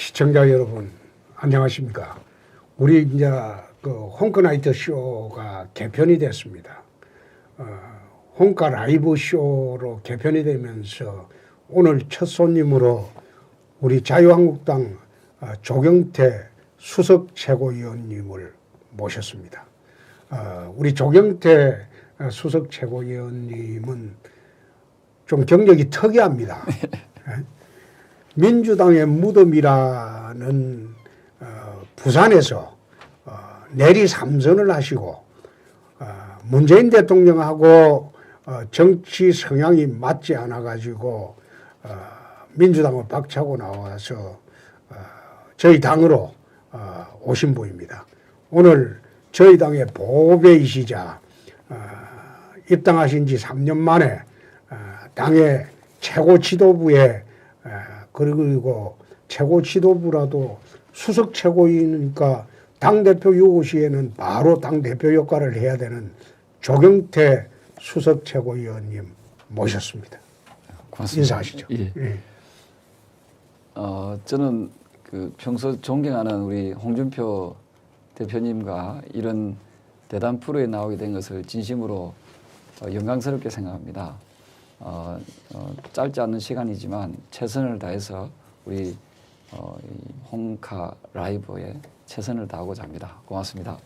시청자 여러분, 안녕하십니까? 우리 이제 그 홍카 나이트 쇼가 개편이 됐습니다. 홍카 라이브 쇼로 개편이 되면서 오늘 첫 손님으로 우리 자유한국당 조경태 수석 최고위원님을 모셨습니다. 우리 조경태 수석 최고위원님은 좀 경력이 특이합니다. 민주당의 무덤이라는 부산에서 내리 3선을 하시고 문재인 대통령하고 정치 성향이 맞지 않아 가지고 민주당을 박차고 나와서 저희 당으로 오신 분입니다. 오늘 저희 당의 보배이시자 입당하신 지 3년 만에 당의 최고 지도부에 그리고 최고 지도부라도 수석 최고위니까 당대표 요구시에는 바로 당대표 역할을 해야 되는 조경태 수석 최고위원님 모셨습니다. 고맙습니다. 인사하시죠. 예. 예. 저는 그 평소 존경하는 우리 홍준표 대표님과 이런 대담 프로에 나오게 된 것을 진심으로 영광스럽게 생각합니다. 짧지 않은 시간이지만 최선을 다해서 우리 홍카 라이브에 최선을 다하고자 합니다. 고맙습니다.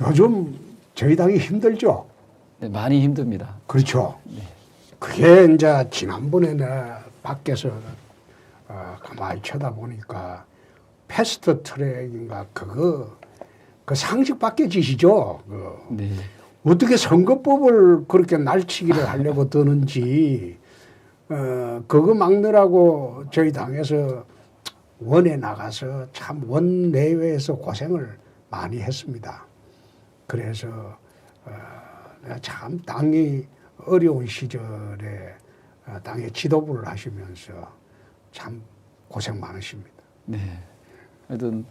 요즘 저희 당이 힘들죠? 네, 많이 힘듭니다. 그렇죠. 네. 그게 이제 지난번에 밖에서 가만히 쳐다보니까 패스트 트랙인가 그 상식 밖에 지시죠. 네. 어떻게 선거법을 그렇게 날치기를 하려고 드는지 그거 막느라고 저희 당에서 원에 나가서 참 원내외에서 고생을 많이 했습니다. 그래서 내가 참 당이 어려운 시절에 당의 지도부를 하시면서 참 고생 많으십니다. 네. 하여튼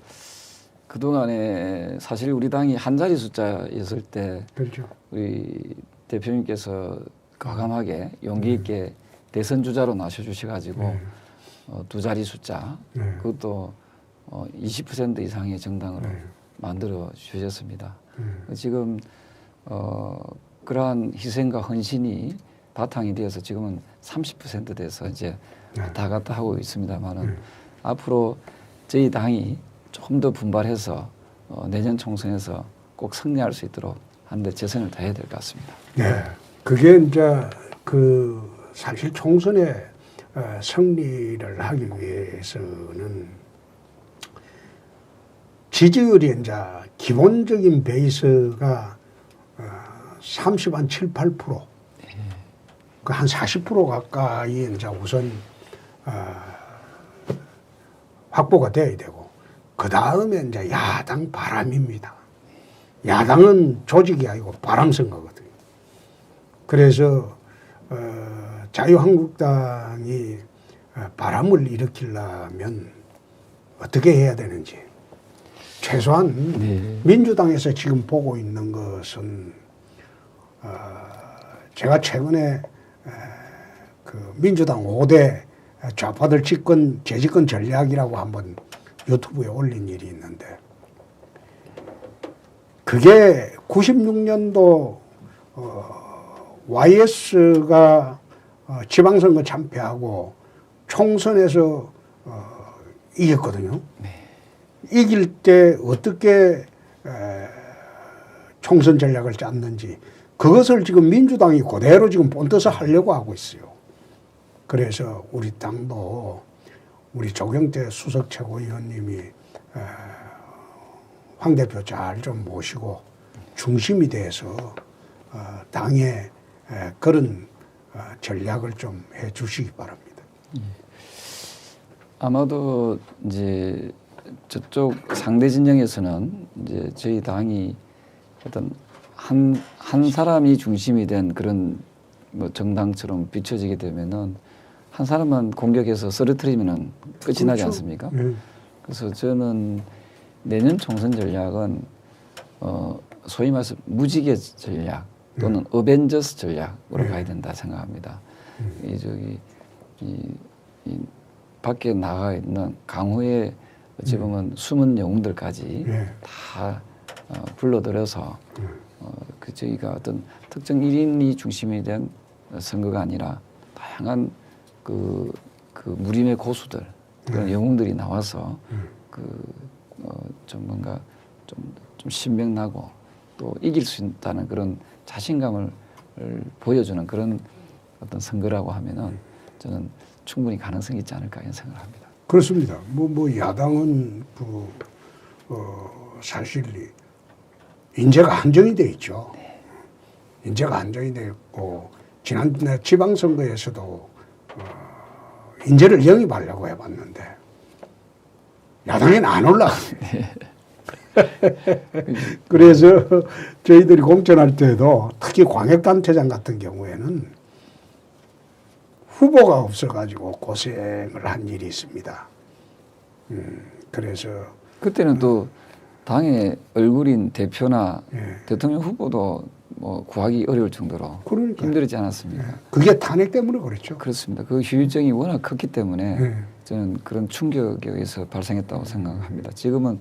그동안에 사실 우리 당이 한 자리 숫자였을 때 그렇죠. 우리 대표님께서 과감하게 용기 있게 대선 주자로 나셔주셔가지고 두 자리 숫자 그것도 20% 이상의 정당으로 만들어 주셨습니다. 지금 그러한 희생과 헌신이 바탕이 되어서 지금은 30% 돼서 이제 왔다 갔다 하고 있습니다만은 앞으로 저희 당이 조금 더 분발해서 내년 총선에서 꼭 승리할 수 있도록 하는데 최선을 다해야 될 것 같습니다. 네, 그게 이제 그 사실 총선에 승리를 하기 위해서는 지지율이 이제 기본적인 베이스가 30한 7, 8%, 그 한 40% 가까이 이제 우선 확보가 돼야 되고, 그 다음에 이제 야당 바람입니다. 야당은 조직이 아니고 바람 선거거든요. 그래서 자유한국당이 바람을 일으키려면 어떻게 해야 되는지 최소한 민주당에서 지금 보고 있는 것은 제가 최근에 그 민주당 5대 좌파들 재집권 전략이라고 한번 유튜브에 올린 일이 있는데 그게 96년도 YS가 지방선거 참패하고 총선에서 이겼거든요. 이길 때 어떻게 총선 전략을 짰는지 그것을 지금 민주당이 그대로 지금 본떠서 하려고 하고 있어요. 그래서 우리 당도 우리 조경태 수석 최고위원님이 황 대표 잘 좀 모시고 중심이 돼서 당의 그런 전략을 좀 해 주시기 바랍니다. 아마도 이제 저쪽 상대 진영에서는 이제 저희 당이 어떤 한 사람이 중심이 된 그런 뭐 정당처럼 비춰지게 되면은 한 사람만 공격해서 쓰러뜨리면은 끝이 그렇죠. 나지 않습니까? 그래서 저는 내년 총선 전략은 소위 말해서 무지개 전략 또는 어벤져스 전략으로 가야 된다 생각합니다. 밖에 나가 있는 강호의 어찌 보면 숨은 영웅들까지 예. 다 불러들여서 그 저희가 어떤 특정 1인이 중심이 된 선거가 아니라 다양한 그 무림의 고수들 그런 영웅들이 나와서 좀 뭔가 좀 신명나고 또 이길 수 있다는 그런 자신감을 보여주는 그런 어떤 선거라고 하면은 저는 충분히 가능성이 있지 않을까 이런 생각을 합니다. 그렇습니다. 뭐 야당은 사실 인재가 한정이 돼 있죠. 인재가 한정이 돼 있고 지난 지방선거에서도 인재를 영입하려고 해봤는데 야당에는 안 올라갑니다. 그래서 저희들이 공천할 때도 특히 광역단체장 같은 경우에는 후보가 없어가지고 고생을 한 일이 있습니다. 그래서 그때는 또 당의 얼굴인 대표나 예. 대통령 후보도 뭐 구하기 어려울 정도로 그러니까요. 힘들지 않았습니까? 그게 탄핵 때문에 그랬죠. 그렇습니다. 그 후유증이 워낙 컸기 때문에 예. 저는 그런 충격에 의해서 발생했다고 생각합니다. 지금은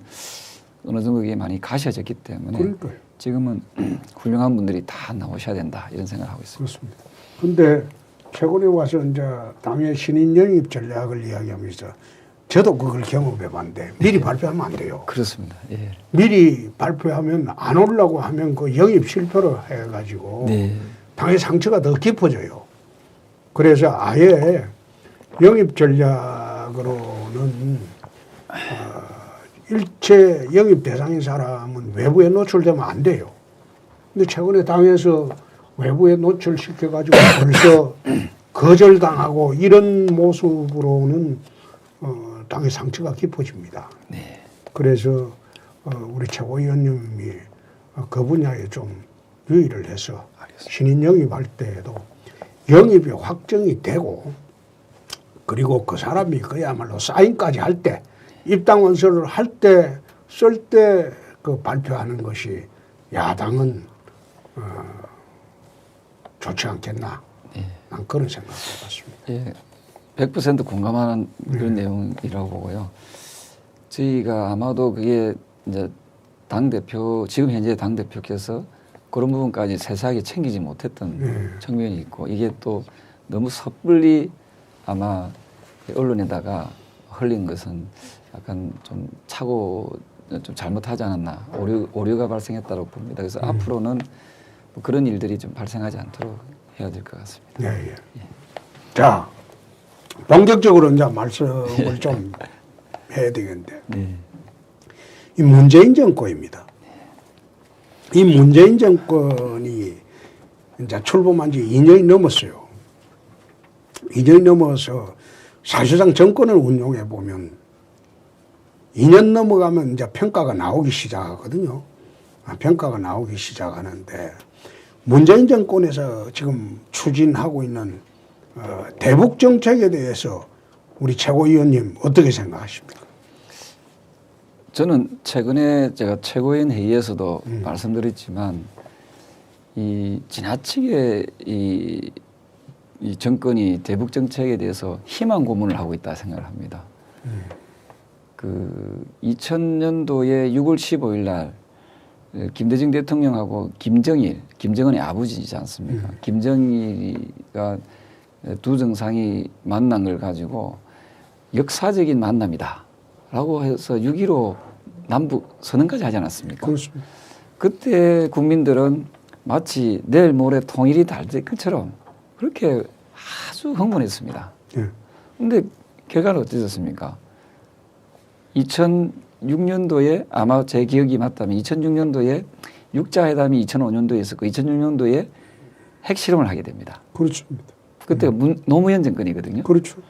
어느 정도 그게 많이 가셔졌기 때문에 그러니까요. 지금은 훌륭한 분들이 다 나오셔야 된다 이런 생각을 하고 있습니다. 그렇습니다. 근데 최근에 와서 이제 당의 신인 영입 전략을 이야기하면서 저도 그걸 경험해 봤는데 미리 발표하면 안 돼요. 그렇습니다. 예. 미리 발표하면 안 오려고 하면 그 영입 실패를 해가지고 네. 당의 상처가 더 깊어져요. 그래서 아예 영입 전략으로는 일체 영입 대상인 사람은 외부에 노출되면 안 돼요. 근데 최근에 당에서 외부에 노출시켜가지고 벌써 거절당하고 이런 모습으로는 당의 상처가 깊어집니다. 네. 그래서 우리 최고위원님이 그 분야에 좀 유의를 해서 신인 영입할 때에도 영입이 확정이 되고 그리고 그 사람이 그야말로 사인까지 할 때 입당 원서를 할 때 쓸 때 그 발표하는 것이 야당은 좋지 않겠나. 난 그런 생각을 해봤습니다. 예, 100% 공감하는 그런 내용이라고 보고요. 저희가 아마도 그게 이제 당대표, 지금 현재 당대표께서 그런 부분까지 세세하게 챙기지 못했던 측면이 있고 이게 또 너무 섣불리 아마 언론에다가 흘린 것은 약간 좀 차고 좀 잘못하지 않았나 오류가 발생했다고 봅니다. 그래서 앞으로는 뭐 그런 일들이 좀 발생하지 않도록 해야 될 것 같습니다. 예, 예. 자, 본격적으로 이제 말씀을 좀 해야 되겠는데, 네. 이 문재인 정권입니다. 이 문재인 정권이 이제 출범한 지 2년이 넘었어요. 2년이 넘어서 사실상 정권을 운용해 보면 2년 넘어가면 이제 평가가 나오기 시작하거든요. 평가가 나오기 시작하는데 문재인 정권에서 지금 추진하고 있는 대북 정책에 대해서 우리 최고위원님 어떻게 생각하십니까? 저는 최근에 제가 최고위원 회의에서도 말씀드렸지만 이 지나치게 이 정권이 대북 정책에 대해서 희망 고문을 하고 있다 생각을 합니다. 그 2000년도에 6월 15일 날 김대중 대통령하고 김정은의 아버지이지 않습니까? 김정일이가 두 정상이 만난 걸 가지고 역사적인 만남이다라고 해서 6.15 남북 선언까지 하지 않았습니까? 그렇습니다. 그때 국민들은 마치 내일 모레 통일이 될 것처럼 그렇게 아주 흥분했습니다. 그런데 결과는 어떠셨습니까? 2006년도에 아마 제 기억이 맞다면 2006년도에 육자회담이 2005년도에 있었고 2006년도에 핵실험을 하게 됩니다. 그렇습니다. 그때가 노무현 정권이거든요. 그렇죠.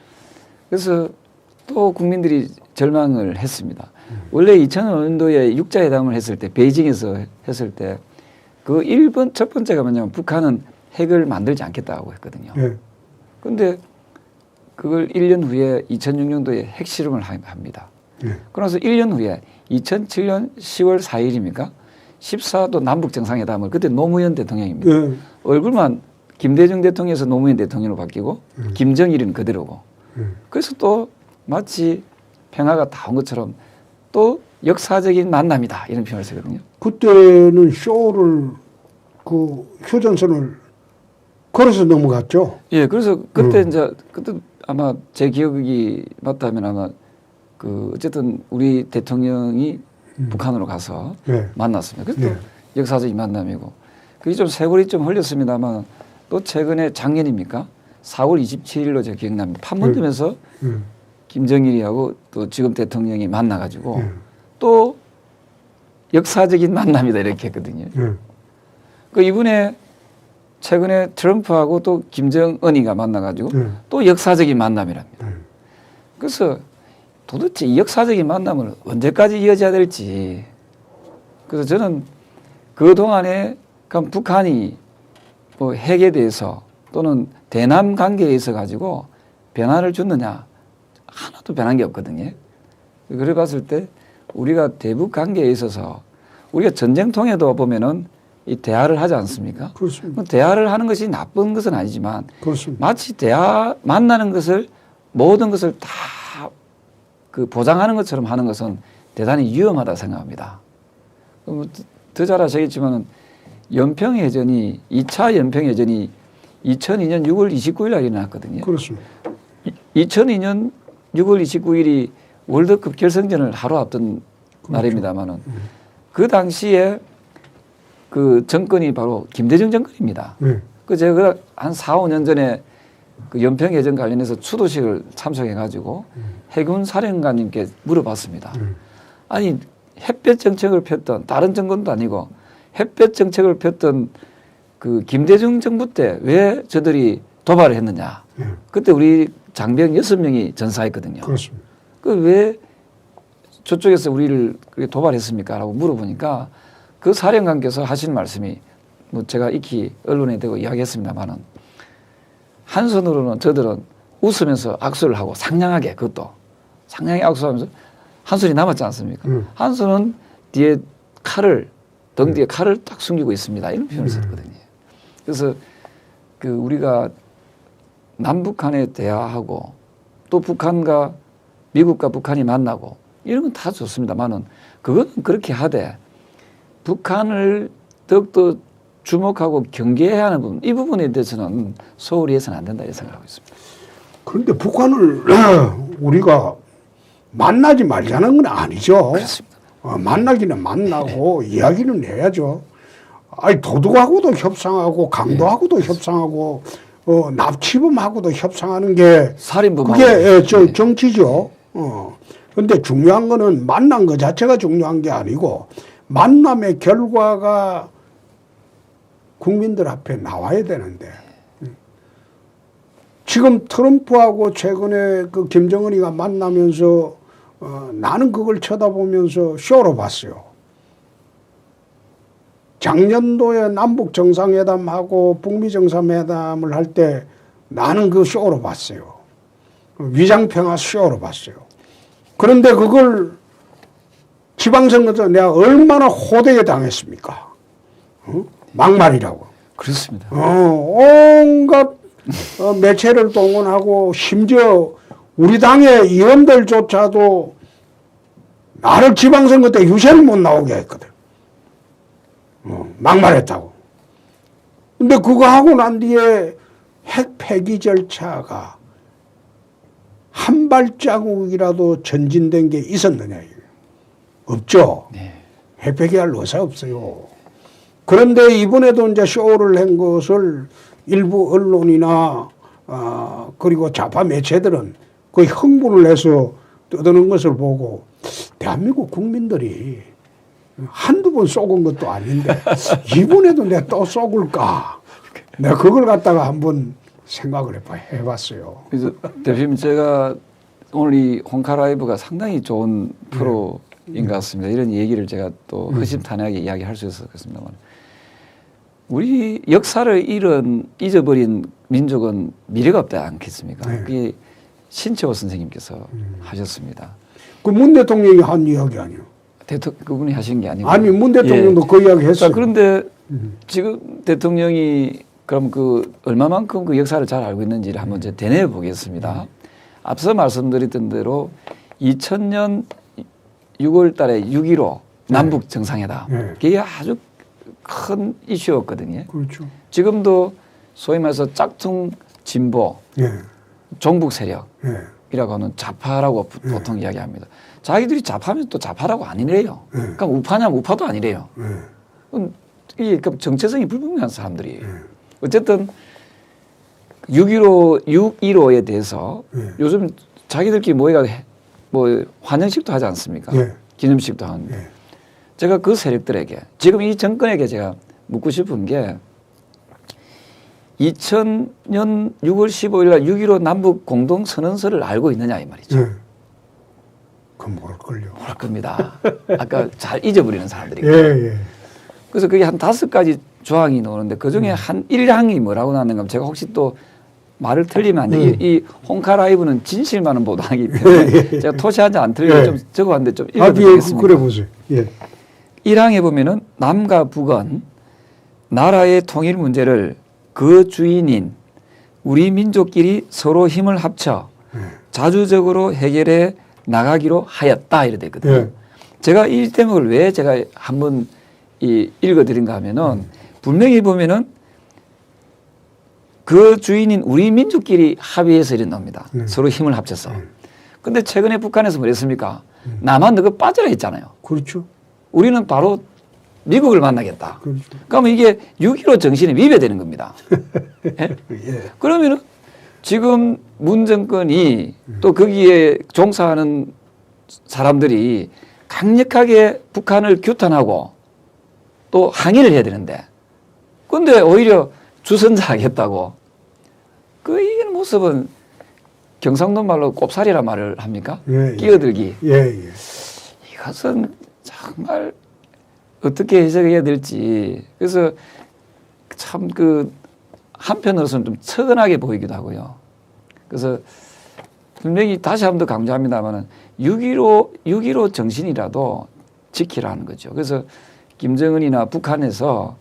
그래서 또 국민들이 절망을 했습니다. 원래 2005년도에 육자회담을 했을 때 베이징에서 했을 때 그 첫 번째가 뭐냐면 북한은 핵을 만들지 않겠다고 했거든요. 그런데 그걸 1년 후에 2006년도에 핵실험을 합니다. 그러면서 1년 후에 2007년 10월 4일입니까? 14도 남북 정상회담을 그때 노무현 대통령입니다. 얼굴만 김대중 대통령에서 노무현 대통령으로 바뀌고 김정일은 그대로고. 그래서 또 마치 평화가 다 온 것처럼 또 역사적인 만남이다 이런 표현을 쓰거든요. 그때는 쇼를 그 휴전선을 걸어서 넘어갔죠. 예, 그래서 그때 이제 그때 아마 제 기억이 맞다면 아마 그 어쨌든 우리 대통령이 북한으로 가서 네. 만났습니다. 그래서 네. 또 역사적인 만남이고 그게 좀 세월이 좀 흘렸습니다만 또 최근에 작년입니까? 4월 27일로 제가 기억납니다. 판문점에서 김정일이하고 또 지금 대통령이 만나가지고 또 역사적인 만남이다 이렇게 했거든요. 그 이분의 최근에 트럼프하고 또 김정은이가 만나가지고 또 역사적인 만남이랍니다. 그래서 도대체 이 역사적인 만남을 언제까지 이어져야 될지. 그래서 저는 그 동안에 북한이 뭐 핵에 대해서 또는 대남 관계에 있어 가지고 변화를 줬느냐 하나도 변한 게 없거든요. 그래 봤을 때 우리가 대북 관계에 있어서 우리가 전쟁통에도 보면은 이 대화를 하지 않습니까? 그렇습니다. 대화를 하는 것이 나쁜 것은 아니지만 그렇습니다. 마치 만나는 것을 모든 것을 다 그 보장하는 것처럼 하는 것은 대단히 위험하다 생각합니다. 더 잘 아시겠지만은 연평해전이 2차 연평해전이 2002년 6월 29일 날 일어났거든요. 그렇습니다. 2002년 6월 29일이 월드컵 결승전을 하루 앞둔 그렇죠. 날입니다만은 그 당시에 그 정권이 바로 김대중 정권입니다. 그 제가 한 4, 5년 전에 그 연평해전 관련해서 추도식을 참석해 가지고 해군 사령관님께 물어봤습니다. 아니 햇볕 정책을 폈던 다른 정권도 아니고 햇볕 정책을 폈던 그 김대중 정부 때 왜 저들이 도발을 했느냐. 그때 우리 장병 6명이 전사했거든요. 그렇습니다. 그 왜 저쪽에서 우리를 도발했습니까? 라고 물어보니까 그 사령관께서 하신 말씀이 뭐 제가 익히 언론에 대고 이야기했습니다만은 한 손으로는 저들은 웃으면서 악수를 하고 상냥하게 그것도 상냥하게 악수하면서 한 손이 남았지 않습니까? 한 손은 뒤에 등 뒤에 칼을 딱 숨기고 있습니다. 이런 표현을 썼거든요. 그래서 그 우리가 남북한에 대화하고 또 북한과 미국과 북한이 만나고 이런 건 다 좋습니다만은 그거는 그렇게 하되 북한을 더욱더 주목하고 경계해야 하는 부분 이 부분에 대해서는 소홀히 해서는 안 된다 이렇게 생각하고 있습니다. 그런데 북한을 우리가 만나지 말자는 건 아니죠. 그렇습니다. 만나기는 만나고 이야기는 해야죠. 아니 도둑하고도 협상하고 강도하고도 협상하고 납치범하고도 협상하는 게 살인범하고 그게 정치죠. 그런데 중요한 거는 만난 것 자체가 중요한 게 아니고 만남의 결과가 국민들 앞에 나와야 되는데 지금 트럼프하고 최근에 그 김정은이가 만나면서 나는 그걸 쳐다보면서 쇼로 봤어요. 작년도에 남북 정상회담하고 북미 정상회담을 할 때 나는 그 쇼로 봤어요. 위장평화 쇼로 봤어요. 그런데 그걸 지방선거 때 내가 얼마나 호되게 당했습니까? 막말이라고. 그렇습니다. 온갖 매체를 동원하고 심지어 우리 당의 의원들조차도 나를 지방선거 때 유세를 못 나오게 했거든. 막말했다고. 근데 그거 하고 난 뒤에 핵 폐기 절차가 한 발자국이라도 전진된 게 있었느냐. 없죠. 네. 핵 폐기할 의사 없어요. 그런데 이번에도 이제 쇼를 한 것을 일부 언론이나 그리고 좌파 매체들은 거의 흥분을 해서 떠드는 것을 보고 대한민국 국민들이 한두 번 쏘은 것도 아닌데 이번에도 내가 또 쏘을까? 내가 그걸 갖다가 한번 생각을 해봤어요. 그래서 대표님 제가 오늘 이 홍카라이브가 상당히 좋은 프로인 것 같습니다. 이런 얘기를 제가 또 허심탄회하게 이야기할 수 있었겠습니다만 우리 역사를 잊어버린 민족은 미래가 없지 않겠습니까? 네. 그게 신채호 선생님께서 하셨습니다. 그 문 대통령이 한 이야기 아니에요? 그분이 하신 게 아니고 아니 문 대통령도 그 이야기 했어요. 자, 그런데 지금 대통령이 그럼 그 얼마만큼 그 역사를 잘 알고 있는지를 한번 제가 되뇌어 보겠습니다. 앞서 말씀드렸던 대로 2000년 6월 달에 6.15 남북 정상회담. 네. 그게 아주 큰 이슈였거든요. 그렇죠. 지금도 소위 말해서 짝퉁 진보, 예. 종북 세력이라고 예. 하는 좌파라고 보통 이야기합니다. 자기들이 좌파면 또 좌파라고 아니래요. 네. 그러니까 우파냐면 우파도 아니래요. 예. 이게 정체성이 불분명한 사람들이에요. 어쨌든 6.15에 대해서 요즘 자기들끼리 모여가 뭐 환영식도 하지 않습니까? 예. 기념식도 하는데 예. 제가 그 세력들에게 지금 이 정권에게 제가 묻고 싶은 게 2000년 6월 15일 날 6.15 남북 공동선언서를 알고 있느냐 이 말이죠. 예. 그건 모를걸요. 모를 겁니다. 아까 잘 잊어버리는 사람들이고. 예, 예. 그래서 그게 한 5가지 조항이 나오는데 그중에 한 1항이 뭐라고 나왔는가 하면 제가 혹시 또 말을 틀리면 안 돼. 이 홍카 라이브는 진실만은 보도하기 때문에 제가 토시하지 않더라도 좀 적어봤는데 좀 읽어드리겠습니다. 그래 보세요. 예. 1항에 보면은 남과 북은 나라의 통일 문제를 그 주인인 우리 민족끼리 서로 힘을 합쳐 자주적으로 해결해 나가기로 하였다 이래 됐거든요. 예. 제가 이 대목을 왜 제가 한번 읽어드린가 하면은 분명히 보면은 그 주인인 우리 민족끼리 합의해서 이런 겁니다. 서로 힘을 합쳐서. 근데 최근에 북한에서 뭐랬습니까? 남한 너가 빠져라 했잖아요. 그렇죠. 우리는 바로 미국을 만나겠다. 그렇죠. 그러면 이게 6.15 정신에 위배되는 겁니다. 예? 예. 그러면은 지금 문 정권이 또 거기에 종사하는 사람들이 강력하게 북한을 규탄하고 또 항의를 해야 되는데 그런데 오히려 주선자 하겠다고 그 이런 모습은 경상도 말로 꼽살이라 말을 합니까? 예, 예. 끼어들기. 예, 예. 이것은 정말 어떻게 해석해야 될지 그래서 참 그 한편으로서는 좀 처근하게 보이기도 하고요. 그래서 분명히 다시 한 번 더 강조합니다만은 6.15 정신이라도 지키라는 거죠. 그래서 김정은이나 북한에서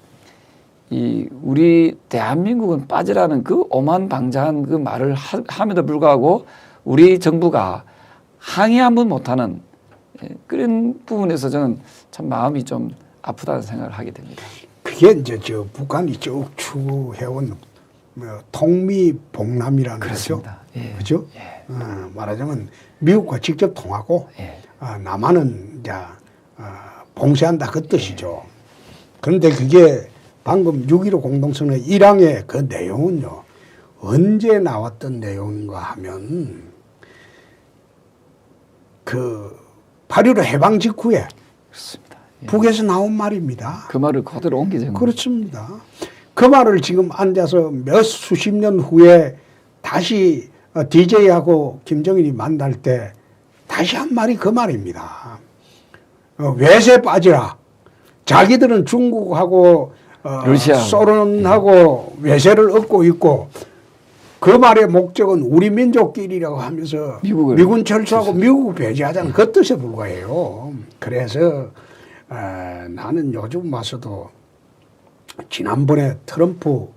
이 우리 대한민국은 빠지라는 그 오만방자한 그 말을 함에도 불구하고 우리 정부가 항의 한번 못하는 그런 부분에서 저는 참 마음이 좀 아프다는 생각을 하게 됩니다. 그게 이제 저 북한이 쭉 추구해온 뭐 통미봉남이라는 거죠. 그렇습니다. 예. 그죠? 예. 말하자면 미국과 직접 통하고 예. 남한은 이제 봉쇄한다 그 뜻이죠. 그런데 그게 방금 6.15 공동선언 1항의 그 내용은요. 언제 나왔던 내용인가 하면 그 8.15 해방 직후에 그렇습니다. 예. 북에서 나온 말입니다. 그 말을 그대로 옮기죠. 그렇습니다. 그 말을 지금 앉아서 몇 수십 년 후에 다시 DJ하고 김정일이 만날 때 다시 한 말이 그 말입니다. 외세 빠지라. 자기들은 중국하고 소련하고 외세를 얻고 있고 그 말의 목적은 우리 민족끼리라고 하면서 미군 철수하고 미국을 배제하자는 그 뜻에 불과해요. 그래서 나는 요즘 와서도 지난번에 트럼프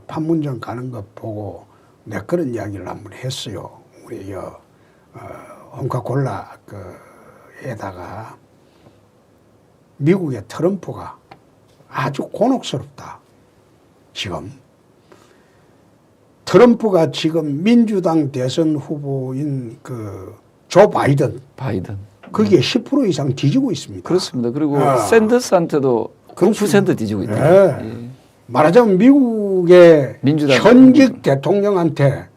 판문점 가는 거 보고 내가 그런 이야기를 한번 했어요. 우리 홍카콜라 에다가 미국의 트럼프가 아주 곤혹스럽다. 지금 트럼프가 지금 민주당 대선 후보인 조 바이든 거기에 10% 이상 뒤지고 있습니다. 그렇습니다. 그리고 샌더스한테도 9% 뒤지고 있다. 네. 예. 말하자면 미국의 민주당 현직 대통령한테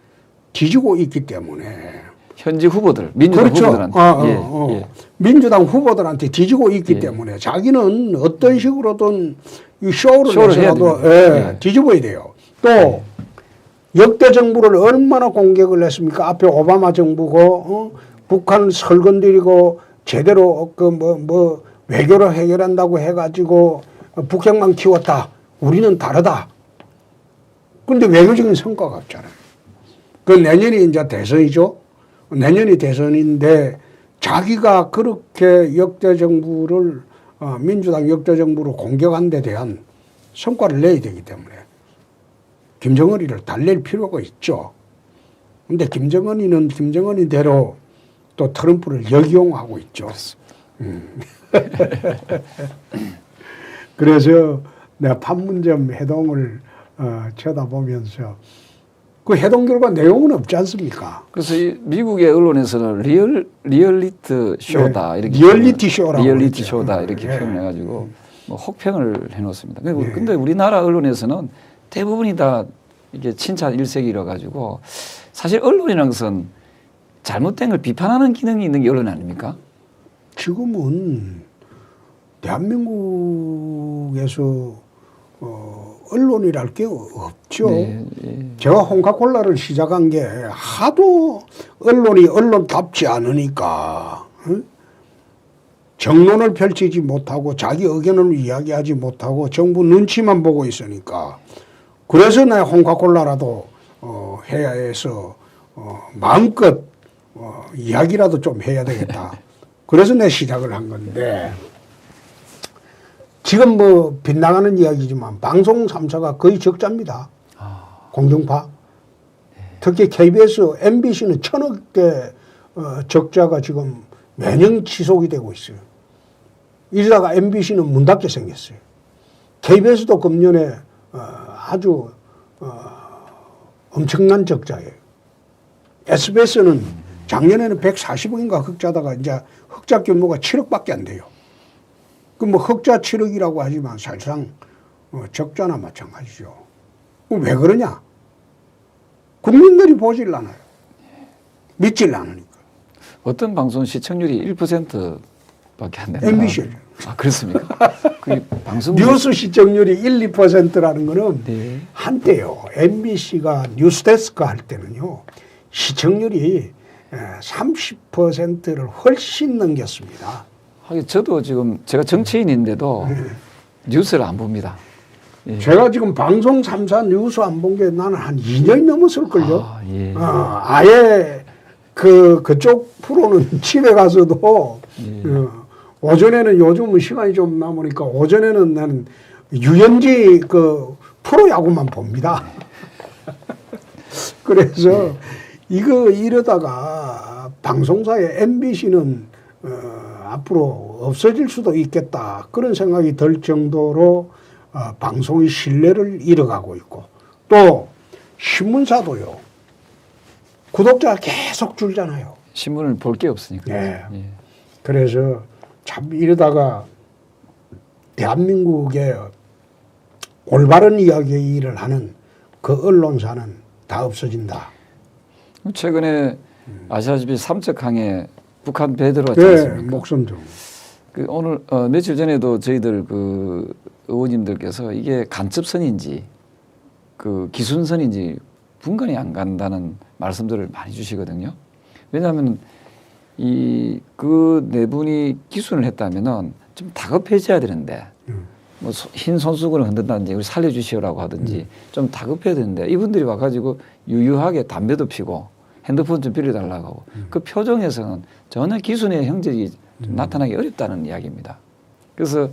뒤지고 있기 때문에 현직 후보들, 민주당 그렇죠. 후보들한테. 예. 민주당 후보들한테 뒤지고 있기 때문에 자기는 어떤 식으로든 이 쇼를 해서라도 뒤집어야 돼요. 또 역대 정부를 얼마나 공격을 했습니까? 앞에 오바마 정부고 북한 설건들이고 제대로 외교로 해결한다고 해가지고 북핵만 키웠다. 우리는 다르다. 그런데 외교적인 성과가 없잖아요. 그 내년이 이제 대선이죠. 내년이 대선인데 자기가 그렇게 역대 정부를 민주당 역대 정부를 공격한 데 대한 성과를 내야 되기 때문에 김정은이를 달랠 필요가 있죠. 근데 김정은이는 김정은이대로 또 트럼프를 역이용하고 있죠. 그래서 내가 판문점 해동을 쳐다보면서 그 해동 결과 내용은 없지 않습니까? 그래서 이 미국의 언론에서는 리얼리티 쇼다 네, 이렇게 리얼리티 쇼라고 리얼리티 그러죠. 쇼다 이렇게 네. 표현해가지고 뭐 혹평을 해놓습니다. 네. 근데 우리나라 언론에서는 대부분이 다 이게 친차 일색이라 가지고 사실 언론이라는 것은 잘못된 걸 비판하는 기능이 있는 게 언론 아닙니까? 지금은 대한민국에서 언론이랄 게 없죠. 네, 예. 제가 홍카콜라를 시작한 게 하도 언론이 언론답지 않으니까 정론을 펼치지 못하고 자기 의견을 이야기하지 못하고 정부 눈치만 보고 있으니까 그래서 내가 홍카콜라라도 해야 해서 마음껏 이야기라도 좀 해야 되겠다. 그래서 내 시작을 한 건데 지금 뭐 빗나가는 이야기지만 방송 3사가 거의 적자입니다. 공중파. 특히 KBS, MBC는 1,000억 개 적자가 지금 매년 지속이 되고 있어요. 이러다가 MBC는 문 닫게 생겼어요. KBS도 금년에 아주 엄청난 적자예요. SBS는 작년에는 140억인가 흑자다가 이제 흑자 규모가 7억밖에 안 돼요. 그 뭐 흑자 7억이라고 하지만 사실상 적자나 마찬가지죠. 왜 그러냐? 국민들이 보질 않아요. 믿질 않으니까. 어떤 방송 시청률이 1%밖에 안 된다. MBC. 아 그렇습니까? 그 방송 뉴스 시청률이 1, 2%라는 거는 네. 한때요. MBC가 뉴스데스크 할 때는요. 시청률이 30%를 훨씬 넘겼습니다. 하긴 저도 지금 제가 정치인인데도 뉴스를 안 봅니다. 예. 제가 지금 방송 3사 뉴스 안 본 게 나는 한 2년이 넘었을걸요. 아, 예. 아예 그쪽 프로는 집에 가서도 예. 오전에는 요즘은 시간이 좀 남으니까 오전에는 나는 유현지 그 프로야구만 봅니다. 그래서 이거 이러다가 방송사의 MBC는 앞으로 없어질 수도 있겠다 그런 생각이 들 정도로 방송의 신뢰를 잃어가고 있고 또 신문사도요. 구독자가 계속 줄잖아요. 신문을 볼 게 없으니까. 네. 예. 그래서 참 이러다가 대한민국의 올바른 이야기를 하는 그 언론사는 다 없어진다. 최근에 아시다시피 삼척항에 북한 배 들어왔지 네, 않습니까? 목선정. 그 오늘 며칠 전에도 저희들 그 의원님들께서 이게 간첩선인지 그 기순선인지 분간이 안 간다는 말씀들을 많이 주시거든요. 왜냐하면 이 그 네 분이 기순을 했다면은 좀 다급해져야 되는데 뭐 흰 손수건을 흔든다든지 우리 살려주시오라고 하든지 좀 다급해야 되는데 이분들이 와가지고 유유하게 담배도 피고 핸드폰 좀 빌려달라고 하고 그 표정에서는 전혀 기순의 형질이 좀 나타나기 어렵다는 이야기입니다. 그래서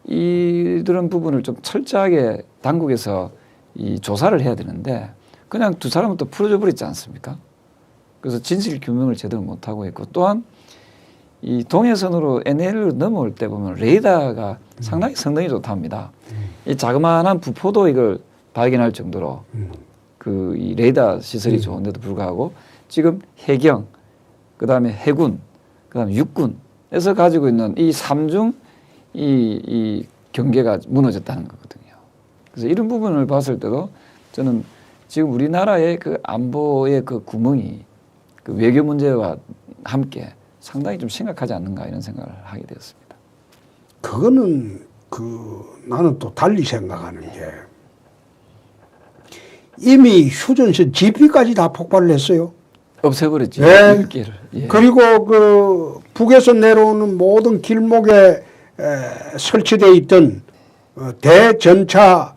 이런 부분을 좀 철저하게 당국에서 이 조사를 해야 되는데 그냥 두 사람은 또 풀어줘 버리지 않습니까? 그래서 진실 규명을 제대로 못하고 있고 또한 이 동해선으로 NL로 넘어올 때 보면 레이더가 상당히 성능이 좋답니다. 이 자그마한 부포도 이걸 발견할 정도로 그 이 레이더 시설이 좋은데도 불구하고 지금 해경, 그 다음에 해군, 그 다음에 육군에서 가지고 있는 이 삼중 이 경계가 무너졌다는 거거든요. 그래서 이런 부분을 봤을 때도 저는 지금 우리나라의 그 안보의 그 구멍이 그 외교 문제와 함께 상당히 좀 심각하지 않는가 이런 생각을 하게 되었습니다. 그거는 나는 또 달리 생각하는 게 이미 휴전선 GP까지 다 폭발을 했어요. 없애버렸죠. 네. 일기를. 예. 그리고 그 북에서 내려오는 모든 길목에 설치되어 있던 대전차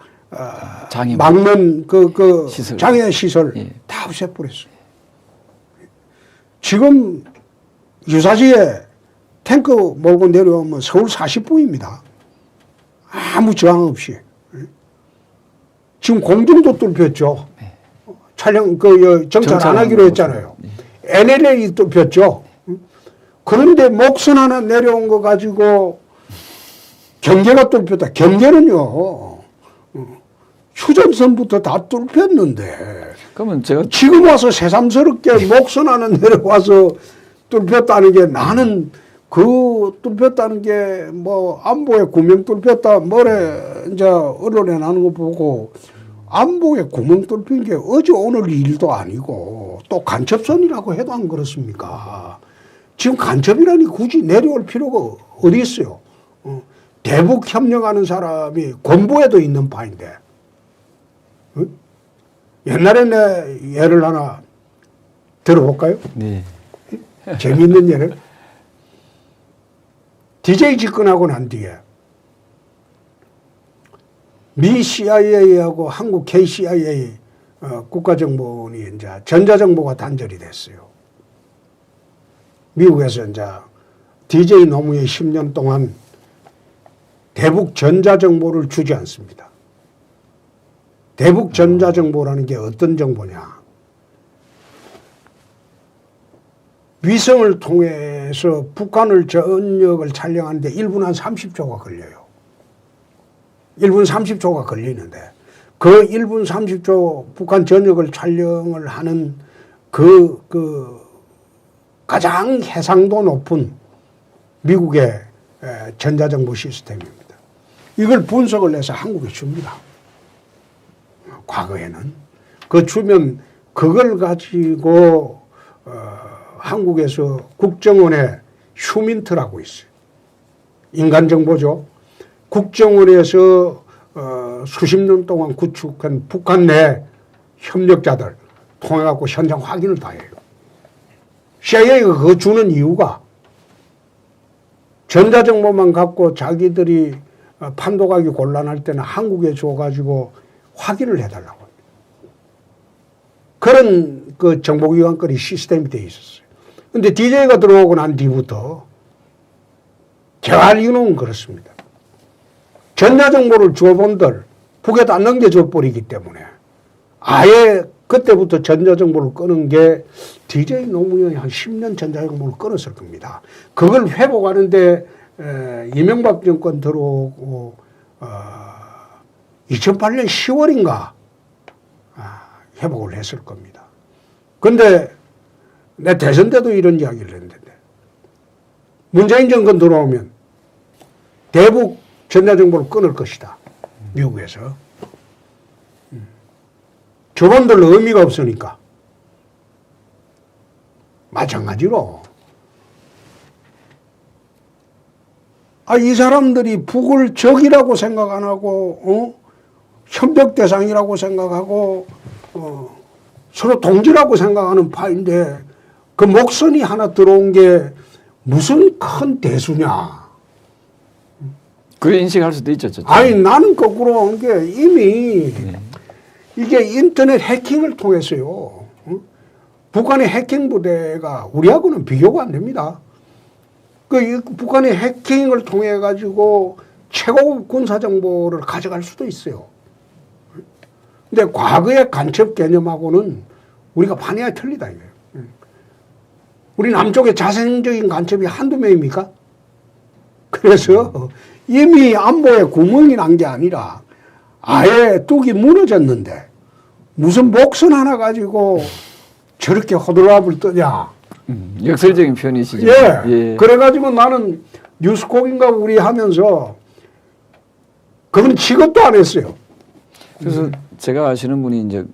장애물. 막는 그 시설. 장애 시설 예. 다 없애버렸어요. 지금 유사시에 탱크 몰고 내려오면 서울 40분입니다. 아무 저항 없이. 지금 공중도 뚫혔죠. 촬영 정찰 안 하기로 정찰하는 했잖아요. NLA 뚫혔죠. 그런데 목선 하나 내려온 거 가지고 경계가 뚫혔다. 경계는요. 휴전선부터 다 뚫혔는데 그러면 제가 지금 와서 새삼스럽게 목선 하나 내려와서 뚫혔다는 게 나는 그 뚫혔다는 게 뭐 안보에 구멍 뚫혔다 뭐래 이제 언론에 나는 거 보고 안보에 구멍 뚫힌 게 어제 오늘 일도 아니고 또 간첩선이라고 해도 안 그렇습니까? 지금 간첩이라니 굳이 내려올 필요가 어디 있어요? 대북 협력하는 사람이 권부에도 있는 바인데 옛날에 내 예를 하나 들어볼까요? 네. 재미있는 예를. DJ 집권하고 난 뒤에 미 CIA하고 한국 KCIA 국가정보원이 이제 전자정보가 단절이 됐어요. 미국에서 이제 DJ 노무현 10년 동안 대북 전자정보를 주지 않습니다. 대북 전자정보라는 게 어떤 정보냐. 위성을 통해서 북한을 전역을 촬영하는데 1분 한 30초가 걸려요. 1분 30초가 걸리는데 그 1분 30초 북한 전역을 촬영을 하는 그 가장 해상도 높은 미국의 전자정보 시스템입니다. 이걸 분석을 해서 한국에 줍니다. 과거에는. 그 주면 그걸 가지고 한국에서 국정원에 휴민트라고 있어요. 인간정보죠. 국정원에서 수십 년 동안 구축한 북한 내 협력자들 통해갖고 현장 확인을 다 해요. CIA가 그거 주는 이유가 전자정보만 갖고 자기들이 판독하기 곤란할 때는 한국에 줘가지고 확인을 해달라고 합니다. 그런 그 정보기관거리 시스템이 돼 있었어요. 근데 DJ가 들어오고 난 뒤부터 개발 이유는 그렇습니다. 전자정보를 주어본들 북에다 넘겨줘 버리기 때문에 아예 그때부터 전자정보를 끄는 게 DJ 노무현이 한 10년 전자정보를 끊었을 겁니다. 그걸 회복하는데 이명박 정권 들어오고 2008년 10월인가 회복을 했을 겁니다. 근데 내 대선 때도 이런 이야기를 했는데 문재인 정권 들어오면 대북 전자정보를 끊을 것이다. 미국에서. 저분들 의미가 없으니까. 마찬가지로 이 사람들이 북을 적이라고 생각 안 하고 협력 대상이라고 생각하고 서로 동지라고 생각하는 파인데 그 목선이 하나 들어온 게 무슨 큰 대수냐. 그래 인식할 수도 있죠. 아니 나는 거꾸로 온 게 이미 이게 인터넷 해킹을 통해서요. 북한의 해킹 부대가 우리하고는 비교가 안 됩니다. 북한의 해킹을 통해 가지고 최고급 군사 정보를 가져갈 수도 있어요. 근데 과거의 간첩 개념하고는 우리가 판이야 틀리다 이거예요. 우리 남쪽에 자생적인 간첩이 한두 명입니까? 그래서 이미 안보에 구멍이 난 게 아니라 아예 뚝이 무너졌는데 무슨 목선 하나 가지고 저렇게 호들갑을 떠냐. 역설적인 표현이시죠. 예. 그래가지고 나는 뉴스콕인가 우리 하면서 그건 취급도 안 했어요. 그래서 제가 아시는 분이 이제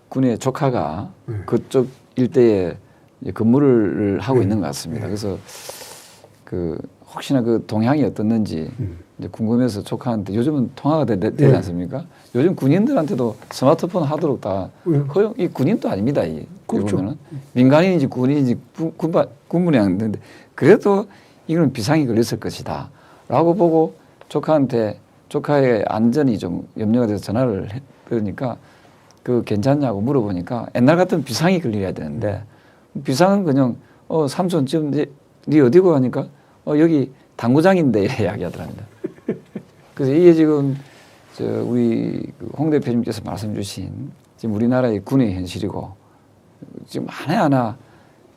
군의 조카가 그쪽 일대에 이제 근무를 하고 있는 것 같습니다. 그래서 그 혹시나 그 동향이 어떻는지 이제 궁금해서 조카한테 요즘은 통화가 되지 않습니까? 요즘 군인들한테도 스마트폰 하도록 다 허용, 이 군인도 아닙니다. 이 그렇죠. 보면은 민간인인지 군인인지 군분이 안 되는데 그래도 이건 비상이 걸렸을 것이다. 라고 보고 조카한테 조카의 안전이 좀 염려가 돼서 전화를 했으니까 그 괜찮냐고 물어보니까 옛날 같은 비상이 걸려야 되는데 비상은 그냥 삼촌 지금 네 어디고 하니까 여기 당구장인데 이래 이야기하더랍니다. 그래서 이게 지금 우리 홍 대표님께서 말씀 주신 지금 우리나라의 군의 현실이고 지금 하나하나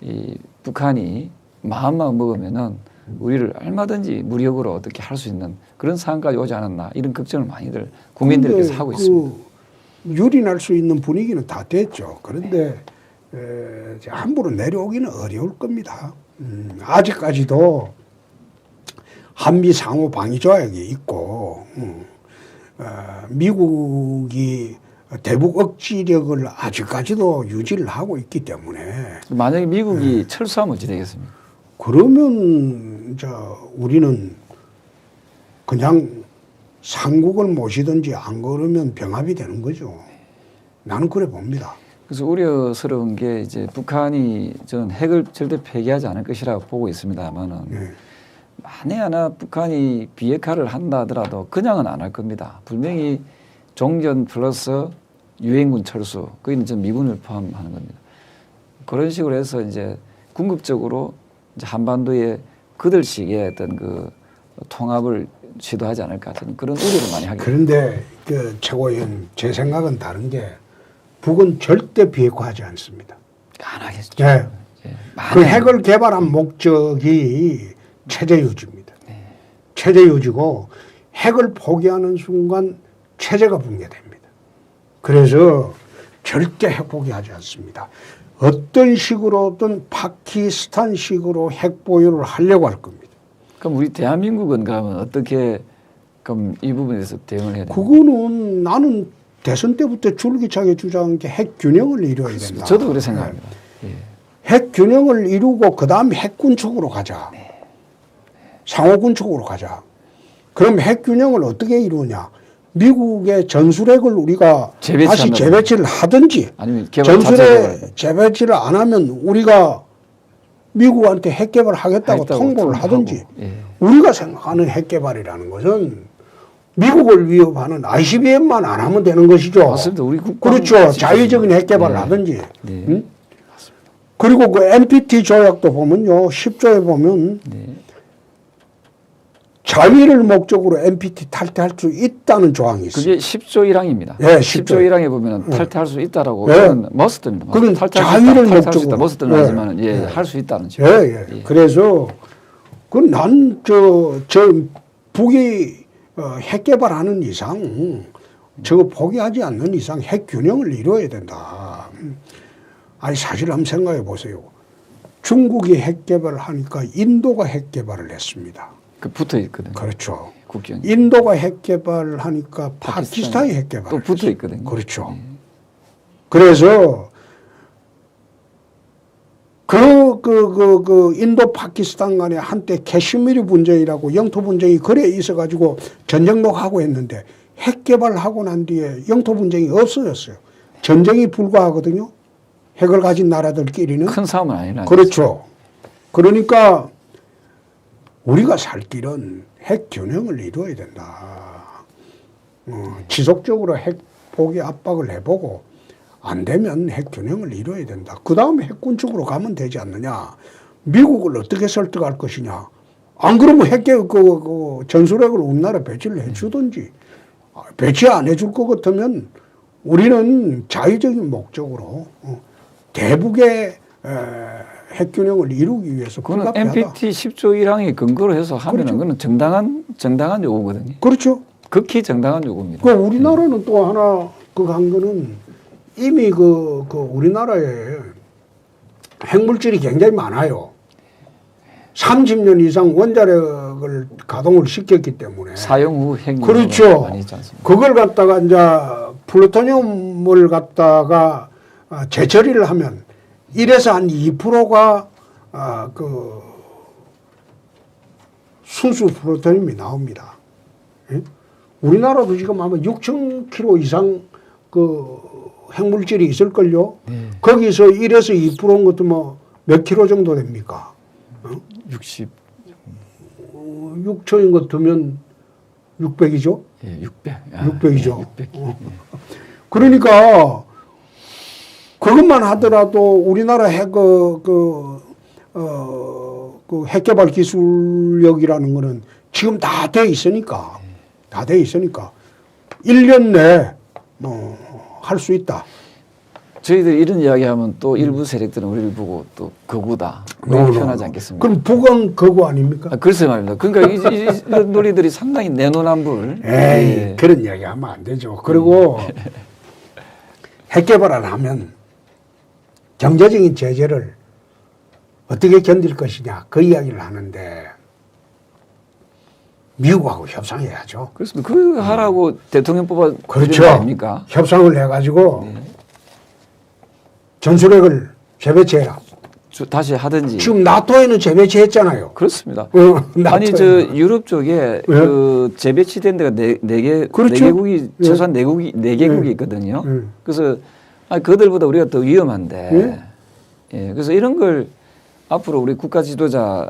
이 북한이 마음만 먹으면은 우리를 얼마든지 무력으로 어떻게 할 수 있는 그런 상황까지 오지 않았나 이런 걱정을 많이들 국민들께서 하고 있습니다. 유린할 수 있는 분위기는 다 됐죠. 그런데 함부로 내려오기는 어려울 겁니다. 아직까지도 한미 상호 방위 조약이 있고 미국이 대북 억지력을 아직까지도 유지를 하고 있기 때문에 만약에 미국이 철수하면 어찌 되겠습니까? 그러면 우리는 그냥 상국을 모시든지 안 그러면 병합이 되는 거죠. 나는 그래 봅니다. 그래서 우려스러운 게 이제 북한이 저는 핵을 절대 폐기하지 않을 것이라고 보고 있습니다만은 만에 하나 북한이 비핵화를 한다 하더라도 그냥은 안 할 겁니다. 분명히 종전 플러스 유엔군 철수, 거기는 전 미군을 포함하는 겁니다. 그런 식으로 해서 이제 궁극적으로 이제 한반도에 그들식의 어떤 그 통합을 시도하지 않을까 저는 그런 우려를 많이 하게 됩니다. 그런데 그 최고위원 제 생각은 다른 게 북은 절대 비핵화하지 않습니다. 안 하겠죠. 네. 예. 그 핵을 개발한 목적이 체제 유지입니다. 네. 체제 유지고 핵을 포기하는 순간 체제가 붕괴됩니다. 그래서 절대 핵 포기하지 않습니다. 어떤 식으로든 파키스탄식으로 핵 보유를 하려고 할 겁니다. 그럼 우리 대한민국은 그러면 어떻게 그럼 이 부분에 대해서 대응을 해야 됩니까? 그거는 나는 대선 때부터 줄기차게 주장한 게 핵 균형을 이루어야 된다. 저도 그렇게 생각합니다. 예. 핵 균형을 이루고 그 다음에 핵군 쪽으로 가자. 상호군 쪽으로 가자. 그럼 핵 균형을 어떻게 이루냐? 미국의 전술핵을 우리가 다시 재배치를 하든지 아니면 개발 전술핵 재배치를 안 하면 우리가 미국한테 핵 개발하겠다고 통보를 하든지 예. 우리가 생각하는 핵 개발이라는 것은 미국을 위협하는 ICBM만 안 하면 되는 것이죠. 맞습니다. 우리 국방 그렇죠. 자유적인 핵 개발을 하든지. 네. 응? 그리고 그 NPT 조약도 보면요. 10조에 보면 자위를 목적으로 NPT 탈퇴할 수 있다는 조항이 있어요. 그게 10조 1항입니다. 예, 10조 1항에 보면 탈퇴할 수 있다라고 예. 그건 머스트입니다. 그건 자위를 목적으로. 머스트는 예. 하지만 예, 할 수 있다는 죠. 예, 예. 그래서 저 북이 핵 개발하는 이상 저거 포기하지 않는 이상 핵 균형을 이루어야 된다. 아니 사실 한번 생각해 보세요. 중국이 핵 개발을 하니까 인도가 핵 개발을 했습니다. 그 붙어 있거든요. 그렇죠. 국경이. 인도가 핵 개발을 하니까 파키스탄이 핵 개발을 또 붙어 있거든요. 그렇죠. 그래서 그 인도 파키스탄 간에 한때 캐시미르 분쟁이라고 영토 분쟁이 그래 있어가지고 전쟁도 하고 했는데 핵 개발하고 난 뒤에 영토 분쟁이 없어졌어요. 전쟁이 불과하거든요. 핵을 가진 나라들끼리는. 큰 싸움은 아니라. 그렇죠. 그러니까 우리가 살 길은 핵 균형을 이루어야 된다. 지속적으로 핵 포기 압박을 해보고 안 되면 핵 균형을 이루어야 된다. 그 다음에 핵군 쪽으로 가면 되지 않느냐. 미국을 어떻게 설득할 것이냐. 안 그러면 전술핵을 우리나라 배치를 해주든지 배치 안 해줄 것 같으면 우리는 자유적인 목적으로 대북의 핵균형을 이루기 위해서 그거는 불가피하다. NPT 10조 1항에 근거로 해서 하면은 그거는 정당한 요구거든요. 그렇죠. 극히 정당한 요구입니다. 그 우리나라는 또 하나 한 거는 이미 우리나라에 핵물질이 굉장히 많아요. 30년 이상 원자력을 가동을 시켰기 때문에 사용 후 핵 그렇죠. 많이 있지 않습니까? 그걸 갖다가 이제 플루토늄을 갖다가 재처리를 하면 1에서 한 2%가 그 순수 플루토늄이 나옵니다. 예? 우리나라도 지금 아마 6,000kg 이상 그 핵물질이 있을걸요. 네. 거기서 1에서 2%인 것도 뭐 몇 킬로 정도 됩니까? 60. 6천인 것 두면 600이죠? 예, 600. 600이죠. 600. 그러니까 그것만 하더라도 우리나라 핵 개발 기술력이라는 거는 지금 다 돼 있으니까. 다 돼 있으니까 1년 내에 뭐 할 수 있다. 저희들 이런 이야기하면 또 일부 세력들은 우리를 보고 또 거구다 이렇게 표현하지 않겠습니까? 그럼 북은 거구 아닙니까? 글쎄 말입니다. 그러니까 이런 논리들이 상당히 내노남불. 에이, 예. 그런 이야기 하면 안 되죠. 그리고 핵 개발을 하면 경제적인 제재를 어떻게 견딜 것이냐 그 이야기를 하는데 미국하고 협상해야죠. 그렇습니다. 그 하라고 대통령 뽑아 그렇죠. 아닙니까? 협상을 해가지고 네. 전술핵을 재배치해라. 다시 하든지. 지금 나토에는 재배치했잖아요. 그렇습니다. 나토에는. 아니 저 유럽 쪽에 그 재배치된 데가 네 개, 그렇죠. 네 개국이 최소한 네 개국이 있거든요. 그래서 아니 그들보다 우리가 더 위험한데. 예. 그래서 이런 걸 앞으로 우리 국가 지도자가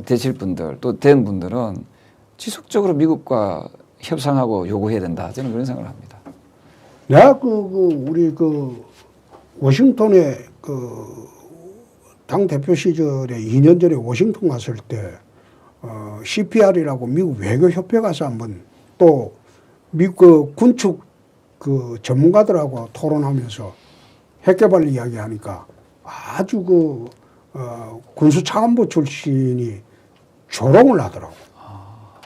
되실 분들 또 된 분들은 지속적으로 미국과 협상하고 요구해야 된다. 저는 그런 생각을 합니다. 내가 우리 워싱턴에 당 대표 시절에 2년 전에 워싱턴 갔을 때 CPR이라고 미국 외교협회 가서 한번 또 미국 군축 전문가들하고 토론하면서 핵개발 이야기하니까 아주 군수차관부 출신이 조롱을 하더라고.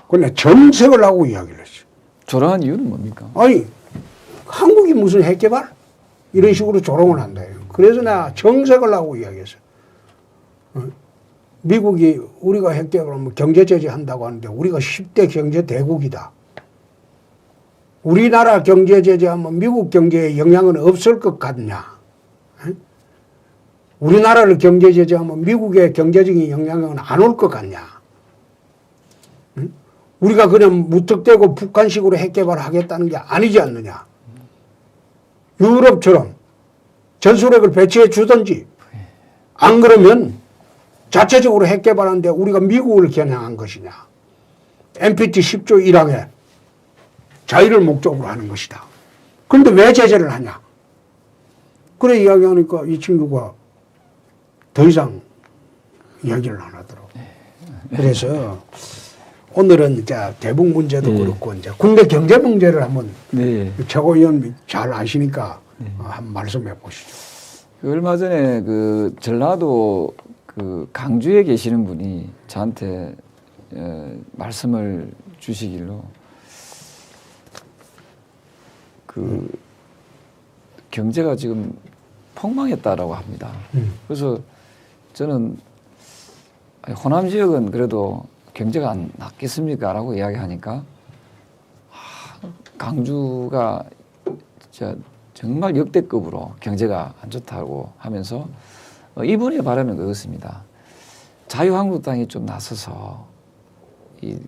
근데 정색을 하고 이야기를 했어. 조롱한 이유는 뭡니까? 아니 한국이 무슨 핵개발? 이런 식으로 조롱을 한다. 그래서 내가 정색을 하고 이야기했어. 미국이 우리가 핵개발하면 경제제재 한다고 하는데 우리가 10대 경제 대국이다. 우리나라 경제제재하면 미국 경제에 영향은 없을 것 같냐? 우리나라를 경제제재하면 미국의 경제적인 영향은 안 올 것 같냐? 우리가 그냥 무턱대고 북한식으로 핵개발을 하겠다는 게 아니지 않느냐? 유럽처럼 전술핵을 배치해 주든지 안 그러면 자체적으로 핵개발하는데 우리가 미국을 겨냥한 것이냐? NPT 10조 1항에 자유를 목적으로 하는 것이다. 그런데 왜 제재를 하냐? 그래 이야기하니까 이 친구가 더 이상 이야기를 안 하더라고. 그래서 오늘은 이제 대북 문제도 그렇고 이제 국내 경제 문제를 한번 최고위원 잘 아시니까 한번 말씀해 보시죠. 얼마 전에 그 전라도 그 강주에 계시는 분이 저한테 말씀을 주시길로 그 경제가 지금 폭망했다라고 합니다. 그래서 저는 호남 지역은 그래도 경제가 안 낫겠습니까? 라고 이야기하니까 강주가 진짜 정말 역대급으로 경제가 안 좋다고 하면서 이분의 바람은 그렇습니다. 자유한국당이 좀 나서서 이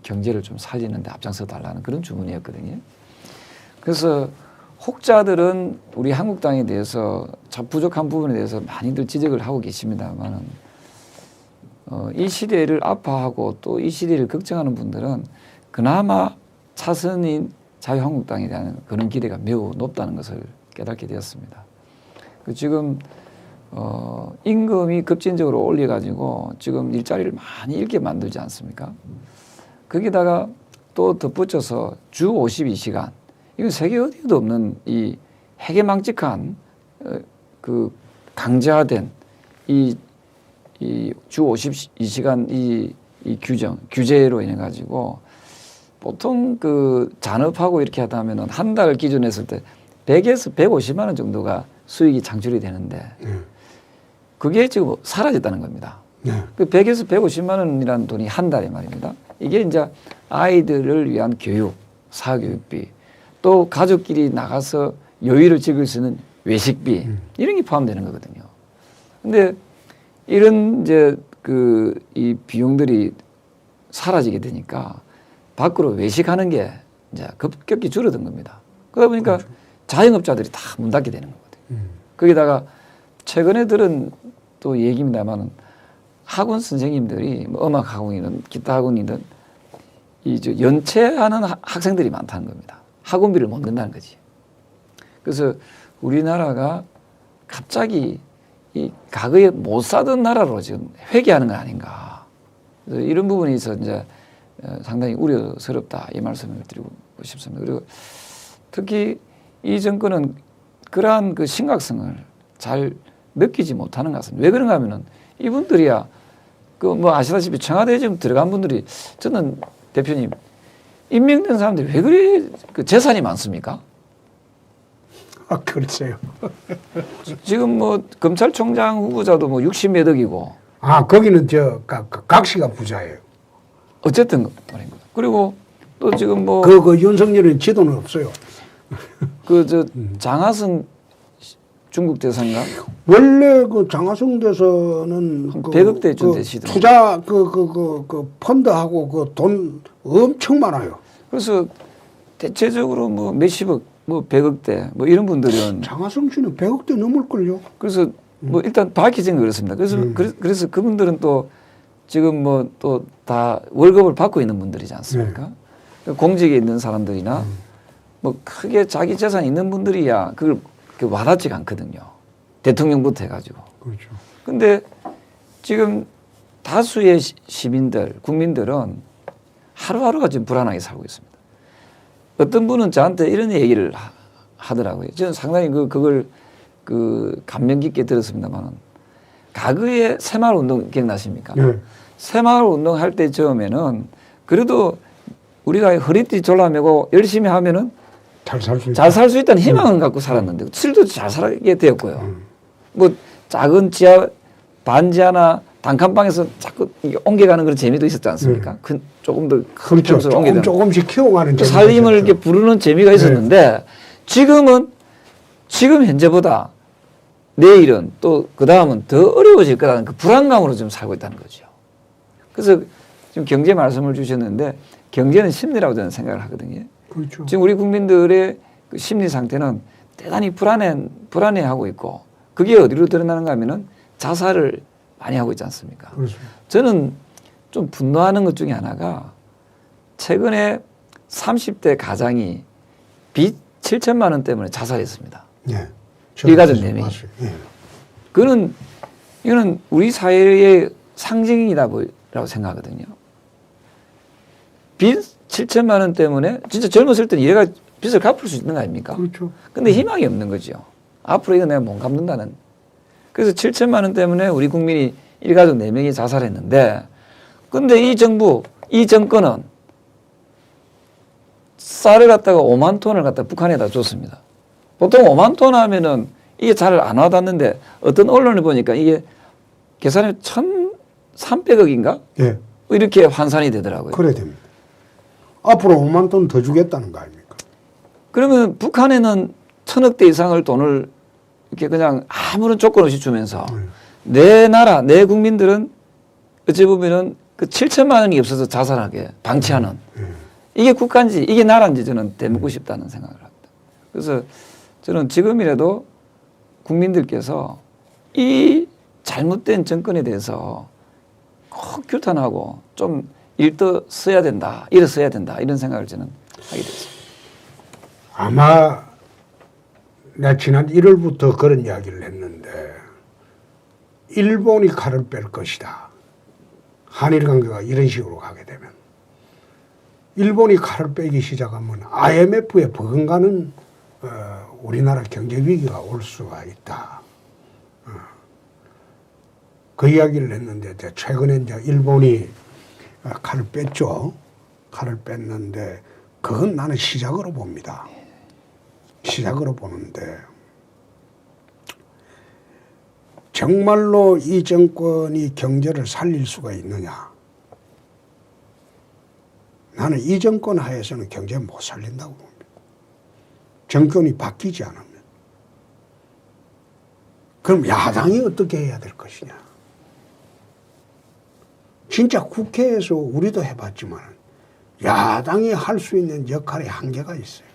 경제를 좀 살리는데 앞장서 달라는 그런 주문이었거든요. 그래서 혹자들은 우리 한국당에 대해서 부족한 부분에 대해서 많이들 지적을 하고 계십니다만 이 시대를 아파하고 또 이 시대를 걱정하는 분들은 그나마 차선인 자유한국당에 대한 그런 기대가 매우 높다는 것을 깨닫게 되었습니다. 지금 임금이 급진적으로 올려가지고 지금 일자리를 많이 잃게 만들지 않습니까? 거기다가 또 덧붙여서 주 52시간 이건 세계 어디에도 없는 이 해괴망측한 그 강제화된 이 주 52시간 이 규제로 인해 가지고 보통 그 잔업하고 이렇게 하다 하면은 한 달 기준으로 했을 때 100에서 150만 원 정도가 수익이 창출이 되는데 그게 지금 사라졌다는 겁니다. 그 100에서 150만 원이라는 돈이 한 달에 말입니다. 이게 이제 아이들을 위한 교육, 사교육비, 또 가족끼리 나가서 여유를 즐길 수 있는 외식비 이런 게 포함되는 거거든요. 근데 이런 이제 이 비용들이 사라지게 되니까 밖으로 외식하는 게 이제 급격히 줄어든 겁니다. 그러다 보니까 자영업자들이 다 문 닫게 되는 거거든요. 거기다가 최근에 들은 또 얘기입니다만 학원 선생님들이 뭐 음악 학원이든 기타 학원이든 연체하는 학생들이 많다는 겁니다. 학원비를 못 낸다는 거지. 그래서 우리나라가 갑자기 이 과거에 못 사던 나라로 지금 회귀하는 건 아닌가. 그래서 이런 부분에 있어서 이제 상당히 우려스럽다 이 말씀을 드리고 싶습니다. 그리고 특히 이 정권은 그러한 그 심각성을 잘 느끼지 못하는 것 같습니다. 왜 그런가 하면은 이분들이야 그 뭐 아시다시피 청와대에 지금 들어간 분들이 저는 대표님 임명된 사람들이 왜 그래 그 재산이 많습니까? 아, 글쎄요. 지금 뭐 검찰총장 후보자도 뭐 60몇 억이고 아, 거기는 각 씨가 부자예요. 어쨌든 말입니다. 그리고 또 지금 뭐 그 윤석열은 지도는 없어요. 그 저 장하성 중국 대사인가? 원래 그 장하성 대사는 한 100억대 준 대시더라고요. 투자 그 펀드하고 그 돈 엄청 많아요. 그래서 대체적으로 뭐 몇십억, 뭐 100억대 뭐 이런 분들은 장하성 씨는 100억대 넘을걸요. 그래서 뭐 일단 밝혀진 거 그렇습니다. 그래서 그래서 그분들은 또 지금 뭐 또 다 월급을 받고 있는 분들이지 않습니까? 공직에 있는 사람들이나 뭐 크게 자기 재산이 있는 분들이야 그걸 와닿지가 않거든요. 대통령부터 해가지고. 그렇죠. 근데 지금 다수의 시민들, 국민들은 하루하루가 지금 불안하게 살고 있습니다. 어떤 분은 저한테 이런 얘기를 하더라고요. 저는 상당히 그걸 감명 깊게 들었습니다만은 과거에 새마을 운동 기억나십니까? 네. 새마을 운동 할 때 처음에는 그래도 우리가 허리띠 졸라매고 열심히 하면은 잘 살 수 있다. 잘 살 수 있다는 희망을 갖고 살았는데 실도 잘 살게 되었고요. 뭐 작은 지하 반지하나 단칸방에서 자꾸 옮겨가는 그런 재미도 있었지 않습니까? 조금 더 큰 그렇죠. 평수로 옮겨가는 조금씩 키워가는 그 살림을 이렇게 부르는 재미가 있었는데 지금 현재보다 내일은 또 그 다음은 더 어려워질 거라는 그 불안감으로 좀 살고 있다는 거죠. 그래서 지금 경제 말씀을 주셨는데 경제는 심리라고 저는 생각을 하거든요. 그렇죠. 지금 우리 국민들의 그 심리 상태는 대단히 불안해하고 있고 그게 어디로 드러나는가 하면은 자살을 많이 하고 있지 않습니까? 그렇습니다. 저는 좀 분노하는 것 중에 하나가 최근에 30대 가장이 빚 7천만 원 때문에 자살했습니다. 네. 일가족 4명이. 네. 이거는 우리 사회의 상징이라고 생각하거든요. 빚 7천만 원 때문에 진짜 젊었을 때는 얘가 빚을 갚을 수 있는 거 아닙니까? 그렇죠. 근데 희망이 없는 거죠. 앞으로 이거 내가 못 갚는다는. 그래서 7천만 원 때문에 우리 국민이 일가족 4명이 자살했는데 근데 이 정부, 이 정권은 쌀을 갖다가 5만 톤을 갖다 북한에다 줬습니다. 보통 5만 톤 하면은 이게 잘 안 와닿는데 어떤 언론을 보니까 이게 계산이 1,300억인가? 예. 이렇게 환산이 되더라고요. 그래 됩니다. 앞으로 5만 돈 더 주겠다는 거 아닙니까? 그러면 북한에는 1,000억대 이상을 돈을 이렇게 그냥 아무런 조건 없이 주면서 내 나라, 내 국민들은 어찌 보면은 그 7천만 원이 없어서 자살하게 방치하는 이게 국가인지 이게 나라인지 저는 되묻고 싶다는 생각을 합니다. 그래서 저는 지금이라도 국민들께서 이 잘못된 정권에 대해서 꼭 규탄하고 좀 일어서야 된다 이런 생각을 저는 하게 됐습니다. 아마 내가 지난 1월부터 그런 이야기를 했는데 일본이 칼을 뺄 것이다. 한일 관계가 이런 식으로 가게 되면 일본이 칼을 빼기 시작하면 IMF에 버금가는 우리나라 경제 위기가 올 수가 있다. 그 이야기를 했는데 최근에 이제 일본이 칼을 뺐죠. 칼을 뺐는데 그건 나는 시작으로 봅니다. 시작으로 보는데 정말로 이 정권이 경제를 살릴 수가 있느냐? 나는 이 정권 하에서는 경제 못 살린다고 봅니다. 정권이 바뀌지 않으면. 그럼 야당이 어떻게 해야 될 것이냐? 진짜 국회에서 우리도 해봤지만 야당이 할 수 있는 역할의 한계가 있어요.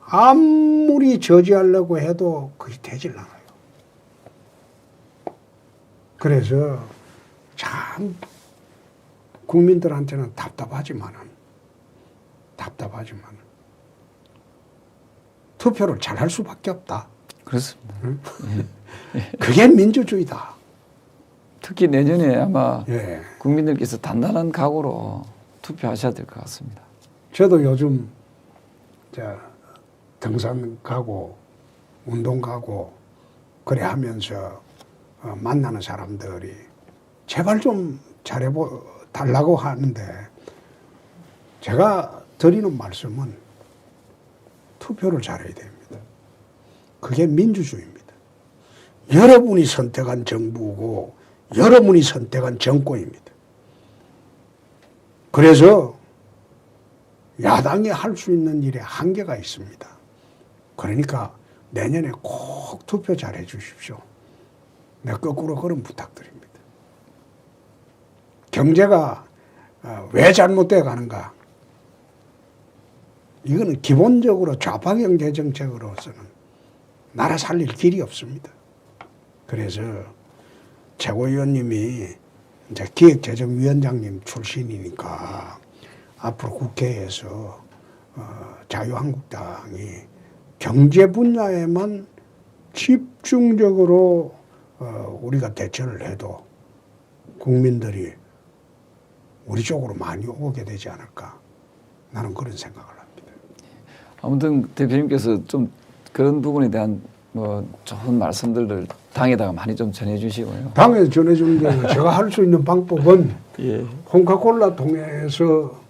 아무리 저지하려고 해도 그게 되질 않아요. 그래서 참 국민들한테는 답답하지만은 투표를 잘 할 수밖에 없다. 그렇습니다. 응? 그게 민주주의다. 특히 내년에 아마 예. 국민들께서 단단한 각오로 투표하셔야 될 것 같습니다. 저도 요즘 등산 가고 운동 가고 그래 하면서 만나는 사람들이 제발 좀 잘해보 달라고 하는데 제가 드리는 말씀은 투표를 잘해야 됩니다. 그게 민주주의입니다. 여러분이 선택한 정부고 여러분이 선택한 정권입니다. 그래서 야당이 할 수 있는 일에 한계가 있습니다. 그러니까 내년에 꼭 투표 잘해 주십시오. 내 거꾸로 그런 부탁드립니다. 경제가 왜 잘못되어 가는가? 이거는 기본적으로 좌파 경제 정책으로서는 나라 살릴 길이 없습니다. 그래서 최고위원님이 이제 기획재정위원장님 출신이니까 앞으로 국회에서 자유한국당이 경제 분야에만 집중적으로 우리가 대처를 해도 국민들이 우리 쪽으로 많이 오게 되지 않을까 나는 그런 생각을 합니다. 아무튼 대표님께서 좀 그런 부분에 대한 뭐 좋은 말씀들을 당에다가 많이 좀 전해주시고요. 당에서 전해주는 게 제가 할 수 있는 방법은 예. 홍카콜라 통해서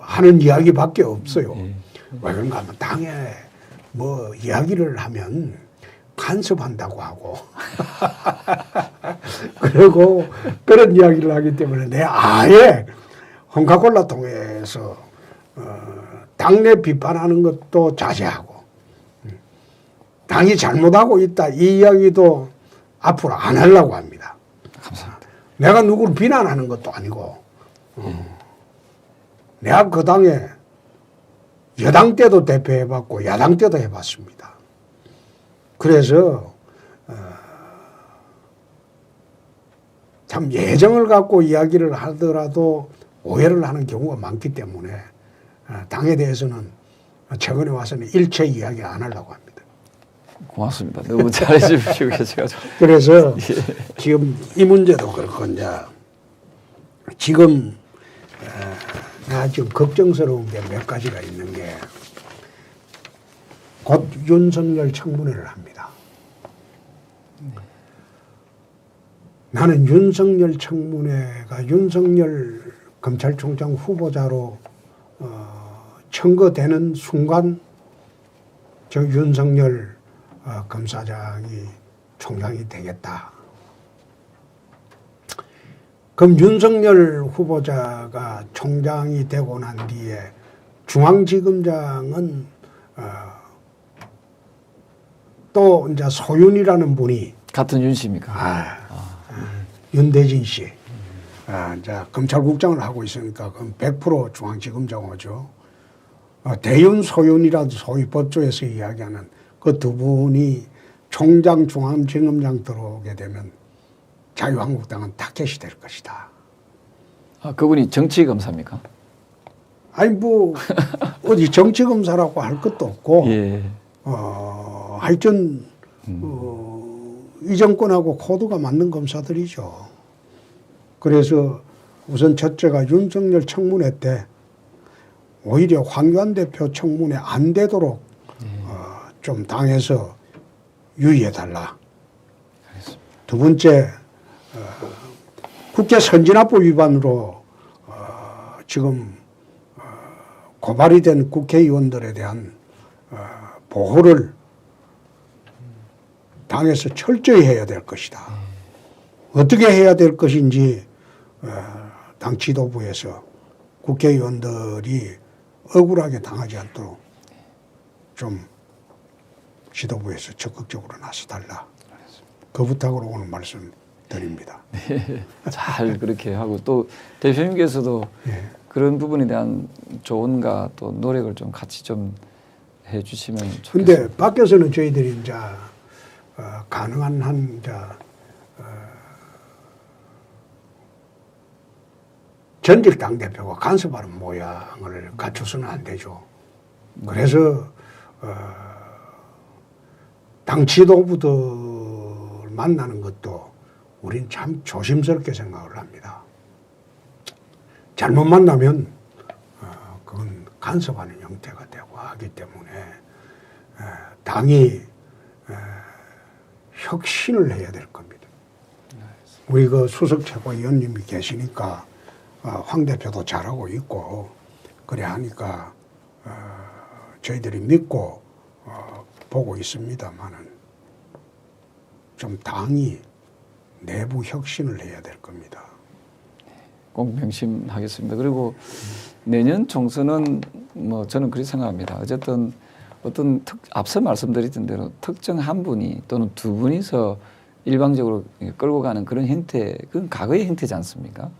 하는 이야기밖에 없어요. 예. 왜 그런가 하면 당에 뭐 이야기를 하면 간섭한다고 하고 그리고 그런 이야기를 하기 때문에 내가 아예 홍카콜라 통해서 당내 비판하는 것도 자제하고 당이 잘못하고 있다 이 이야기도 앞으로 안 하려고 합니다. 감사합니다. 내가 누구를 비난하는 것도 아니고 내가 그 당에 여당 때도 대표해봤고 야당 때도 해봤습니다. 그래서 참 예정을 갖고 이야기를 하더라도 오해를 하는 경우가 많기 때문에 당에 대해서는 최근에 와서는 일체 이야기 안 하려고 합니다. 고맙습니다. 너무 잘해주시고 계셔가지고. 그래서 예. 지금 이 문제도 그렇고 이제 지금 내가 지금 걱정스러운 게 몇 가지가 있는 게 곧 윤석열 청문회를 합니다. 나는 윤석열 청문회가 윤석열 검찰총장 후보자로 청거되는 순간 저 윤석열 검사장이 총장이 되겠다. 그럼 윤석열 후보자가 총장이 되고 난 뒤에 중앙지검장은 또 이제 소윤이라는 분이 같은 윤 씨입니까? 윤대진 씨. 이제 검찰국장을 하고 있으니까 그럼 100% 중앙지검장 오죠. 대윤 소윤이라도 소위 법조에서 이야기하는 그 두 분이 총장 중앙지검장 들어오게 되면 자유한국당은 타켓이 될 것이다. 아, 그분이 정치검사입니까? 아니 뭐 어디 정치검사라고 할 것도 없고 예. 하여튼 이 정권하고 코드가 맞는 검사들이죠. 그래서 우선 첫째가 윤석열 청문회 때 오히려 황교안 대표 청문회 안 되도록 좀 당에서 유의해달라. 두 번째 국회 선진화법 위반으로 지금 고발이 된 국회의원들에 대한 보호를 당에서 철저히 해야 될 것이다. 어떻게 해야 될 것인지 당 지도부에서 국회의원들이 억울하게 당하지 않도록 좀 지도부에서 적극적으로 나서달라. 그 부탁으로 오늘 말씀 드립니다. 네, 잘 그렇게 하고 또 대표님께서도 예. 그런 부분에 대한 조언과 또 노력을 좀 같이 좀 해주시면 좋겠습니다. 근데 밖에서는 저희들이 이제 가능한 한 이제 전직 당대표가 간섭하는 모양을 갖춰서는 안 되죠. 그래서 당 지도부들 만나는 것도 우린 참 조심스럽게 생각을 합니다. 잘못 만나면 그건 간섭하는 형태가 되고 하기 때문에 당이 혁신을 해야 될 겁니다. 우리 그 수석 최고위원님이 계시니까 황 대표도 잘하고 있고 그래 하니까 저희들이 믿고 보고 있습니다만은 좀 당이 내부 혁신을 해야 될 겁니다. 꼭 명심하겠습니다. 그리고 내년 총선은 뭐 저는 그렇게 생각합니다. 어쨌든 어떤 앞서 말씀드렸던 대로 특정 한 분이 또는 두 분이서 일방적으로 끌고 가는 그런 형태, 그건 과거의 형태지 않습니까?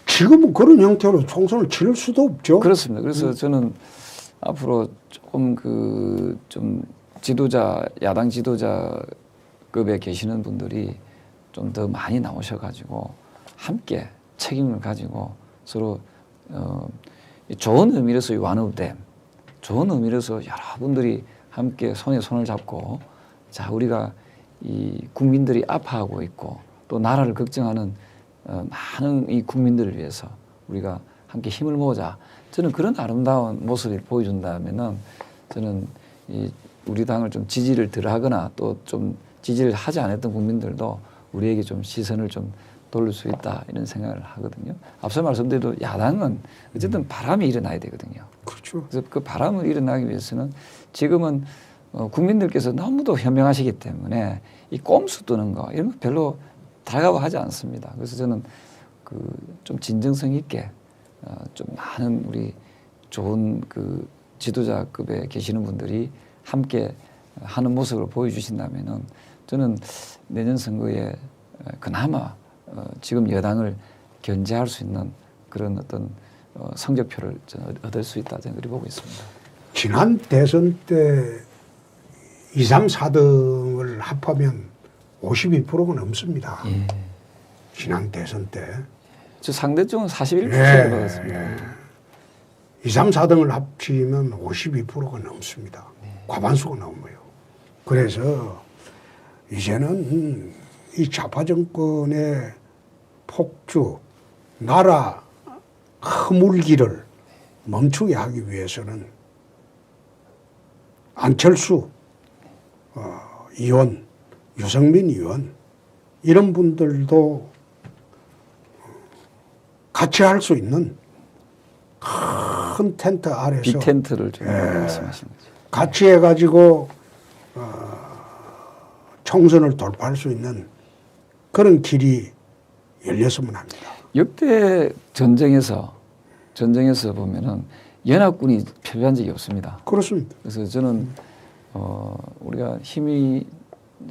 지금은 그런 형태로 총선을 치를 수도 없죠. 그렇습니다. 그래서 저는 앞으로 조금 좀 지도자, 야당 지도자급에 계시는 분들이 좀 더 많이 나오셔가지고 함께 책임을 가지고 서로 좋은 의미로서 완화된 좋은 의미로서 여러분들이 함께 손에 손을 잡고 자 우리가 이 국민들이 아파하고 있고 또 나라를 걱정하는 많은 이 국민들을 위해서 우리가 함께 힘을 모으자. 저는 그런 아름다운 모습을 보여준다면은 저는 이 우리 당을 좀 지지를 덜 하거나 또 좀 지지를 하지 않았던 국민들도 우리에게 좀 시선을 좀 돌릴 수 있다 이런 생각을 하거든요. 앞서 말씀드린 야당은 어쨌든 바람이 일어나야 되거든요. 그렇죠. 그래서 그 바람을 일어나기 위해서는 지금은 국민들께서 너무도 현명하시기 때문에 이 꼼수 뜨는 거 이런 거 별로 다가와하지 않습니다. 그래서 저는 좀 진정성 있게 좀 많은 우리 좋은 지도자급에 계시는 분들이 함께 하는 모습을 보여주신다면은 저는 내년 선거에 그나마 지금 여당을 견제할 수 있는 그런 어떤 성적표를 저는 얻을 수 있다 저는 그렇게 보고 있습니다. 지난 대선 때 2, 3, 4등을 합하면 52%가 넘습니다. 예. 지난 대선 때. 저 상대쪽은 41% 예, 받았습니다. 예. 2, 3, 4등을 합치면 52%가 넘습니다. 과반수가 넘어요. 그래서 이제는 이 좌파 정권의 폭주, 나라 허물기를 멈추게 하기 위해서는 안철수 의원, 유승민 의원 이런 분들도 같이 할 수 있는 큰 텐트 아래서 빅텐트를 좀 말씀하시는 거죠. 같이 해가지고 총선을 돌파할 수 있는 그런 길이 열렸으면 합니다. 역대 전쟁에서 보면은 연합군이 패배한 적이 없습니다. 그렇습니다. 그래서 저는 우리가 힘이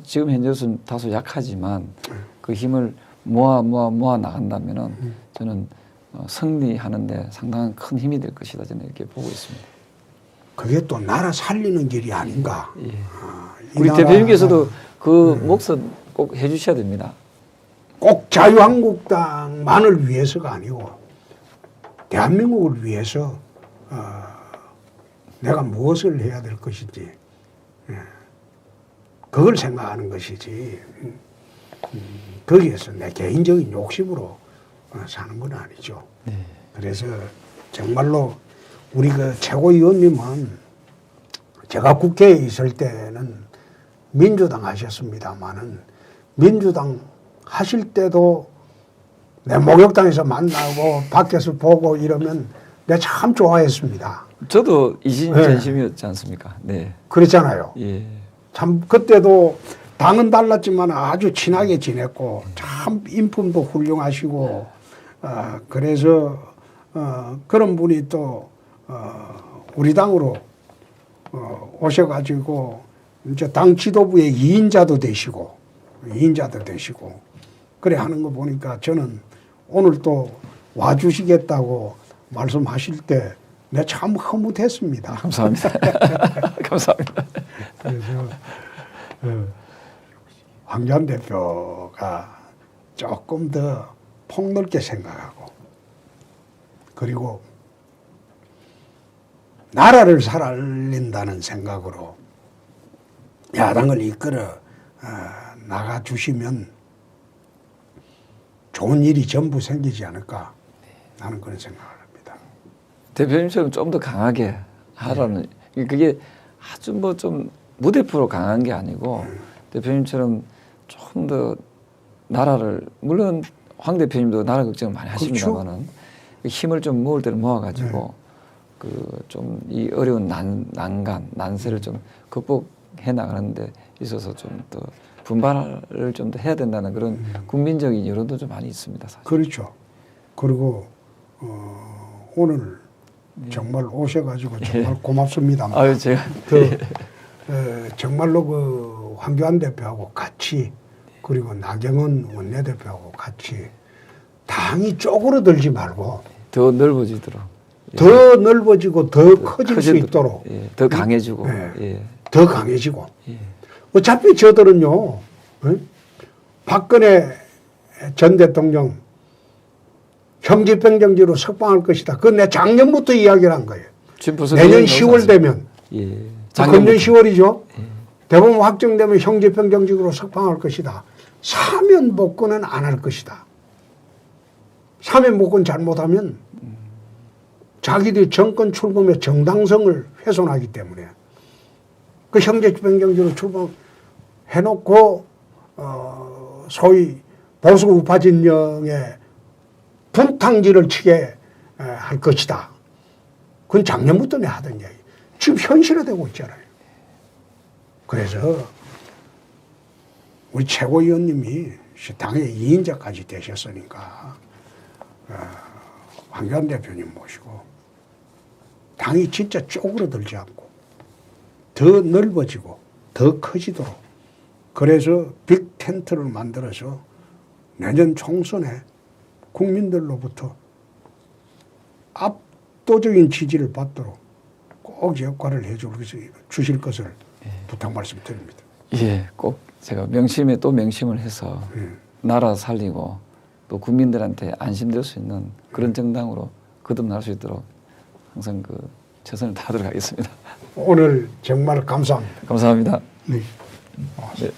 지금 현재로서는 다소 약하지만 그 힘을 모아 나간다면은 저는 승리하는데 상당한 큰 힘이 될 것이다 저는 이렇게 보고 있습니다. 그게 또 나라 살리는 길이 아닌가. 예. 이 우리 나라가 대표님께서도 그 몫은 꼭 해주셔야 됩니다. 꼭 자유한국당만을 위해서가 아니고 대한민국을 위해서 내가 무엇을 해야 될 것인지 그걸 생각하는 것이지 거기에서 내 개인적인 욕심으로 사는 건 아니죠. 네. 그래서 정말로 우리 그 최고위원님은 제가 국회에 있을 때는 민주당 하셨습니다만은 민주당 하실 때도 내 목욕탕에서 만나고 밖에서 보고 이러면 내가 참 좋아했습니다. 저도 이심전심이었지 않습니까? 네. 그랬잖아요. 예. 참 그때도 당은 달랐지만 아주 친하게 지냈고 참 인품도 훌륭하시고 그래서 그런 분이 또 우리 당으로 오셔가지고 이제 당 지도부의 2인자도 되시고 그래 하는 거 보니까 저는 오늘 또 와주시겠다고 말씀하실 때 내가 참 흐뭇했습니다. 감사합니다. 감사합니다. 그래서 황교안 대표가 조금 더 폭넓게 생각하고 그리고 나라를 살린다는 생각으로 야당을 이끌어 나가주시면 좋은 일이 전부 생기지 않을까 나는 그런 생각을 합니다. 대표님처럼 좀 더 강하게 하라는 그게 아주 뭐 좀 무대표로 강한 게 아니고 대표님처럼 조금 더 나라를 물론 황 대표님도 나라 걱정을 많이 하십니다만은 힘을 좀 모을 때는 모아가지고 그 좀 이 어려운 난간 난세를 좀 극복해 나가는데 있어서 좀 더 분발을 좀 더 해야 된다는 그런 국민적인 여론도 좀 많이 있습니다. 사실. 그렇죠. 그리고 오늘 정말 오셔가지고 정말 고맙습니다. 아유 제가 정말로 그 황교안 대표하고 같이 그리고 나경원 원내대표하고 같이 당이 쪼그러들지 말고 더 넓어지도록 더 넓어지고 더 커질 수 있도록 예, 더 강해지고 더 강해지고 예. 어차피 저들은요 박근혜 전 대통령 형집행정지로 석방할 것이다. 그건 내 작년부터 이야기를 한 거예요. 지금 벌써 내년 10월 되면 예. 금년 10월이죠. 대법원 확정되면 형집행정직으로 석방할 것이다. 사면 복권은 안 할 것이다. 사면 복권 잘못하면 자기들이 정권 출범의 정당성을 훼손하기 때문에 그 형집행정지로 출범해놓고 소위 보수 우파 진영의 분탕질을 치게 할 것이다. 그건 작년부터 내 하던 얘기. 지금 현실화되고 있잖아요. 그래서 우리 최고위원님이 당의 2인자까지 되셨으니까 황교안 대표님 모시고 당이 진짜 쪼그러들지 않고 더 넓어지고 더 커지도록 그래서 빅 텐트를 만들어서 내년 총선에 국민들로부터 압도적인 지지를 받도록 꼭 역할을 주실 것을 부탁 말씀드립니다. 예, 꼭 제가 명심에 또 명심을 해서 나라 살리고 또 국민들한테 안심될 수 있는 그런 정당으로 거듭날 수 있도록 항상 그 최선을 다하도록 하겠습니다. 오늘 정말 감사합니다. 감사합니다. 네. 네.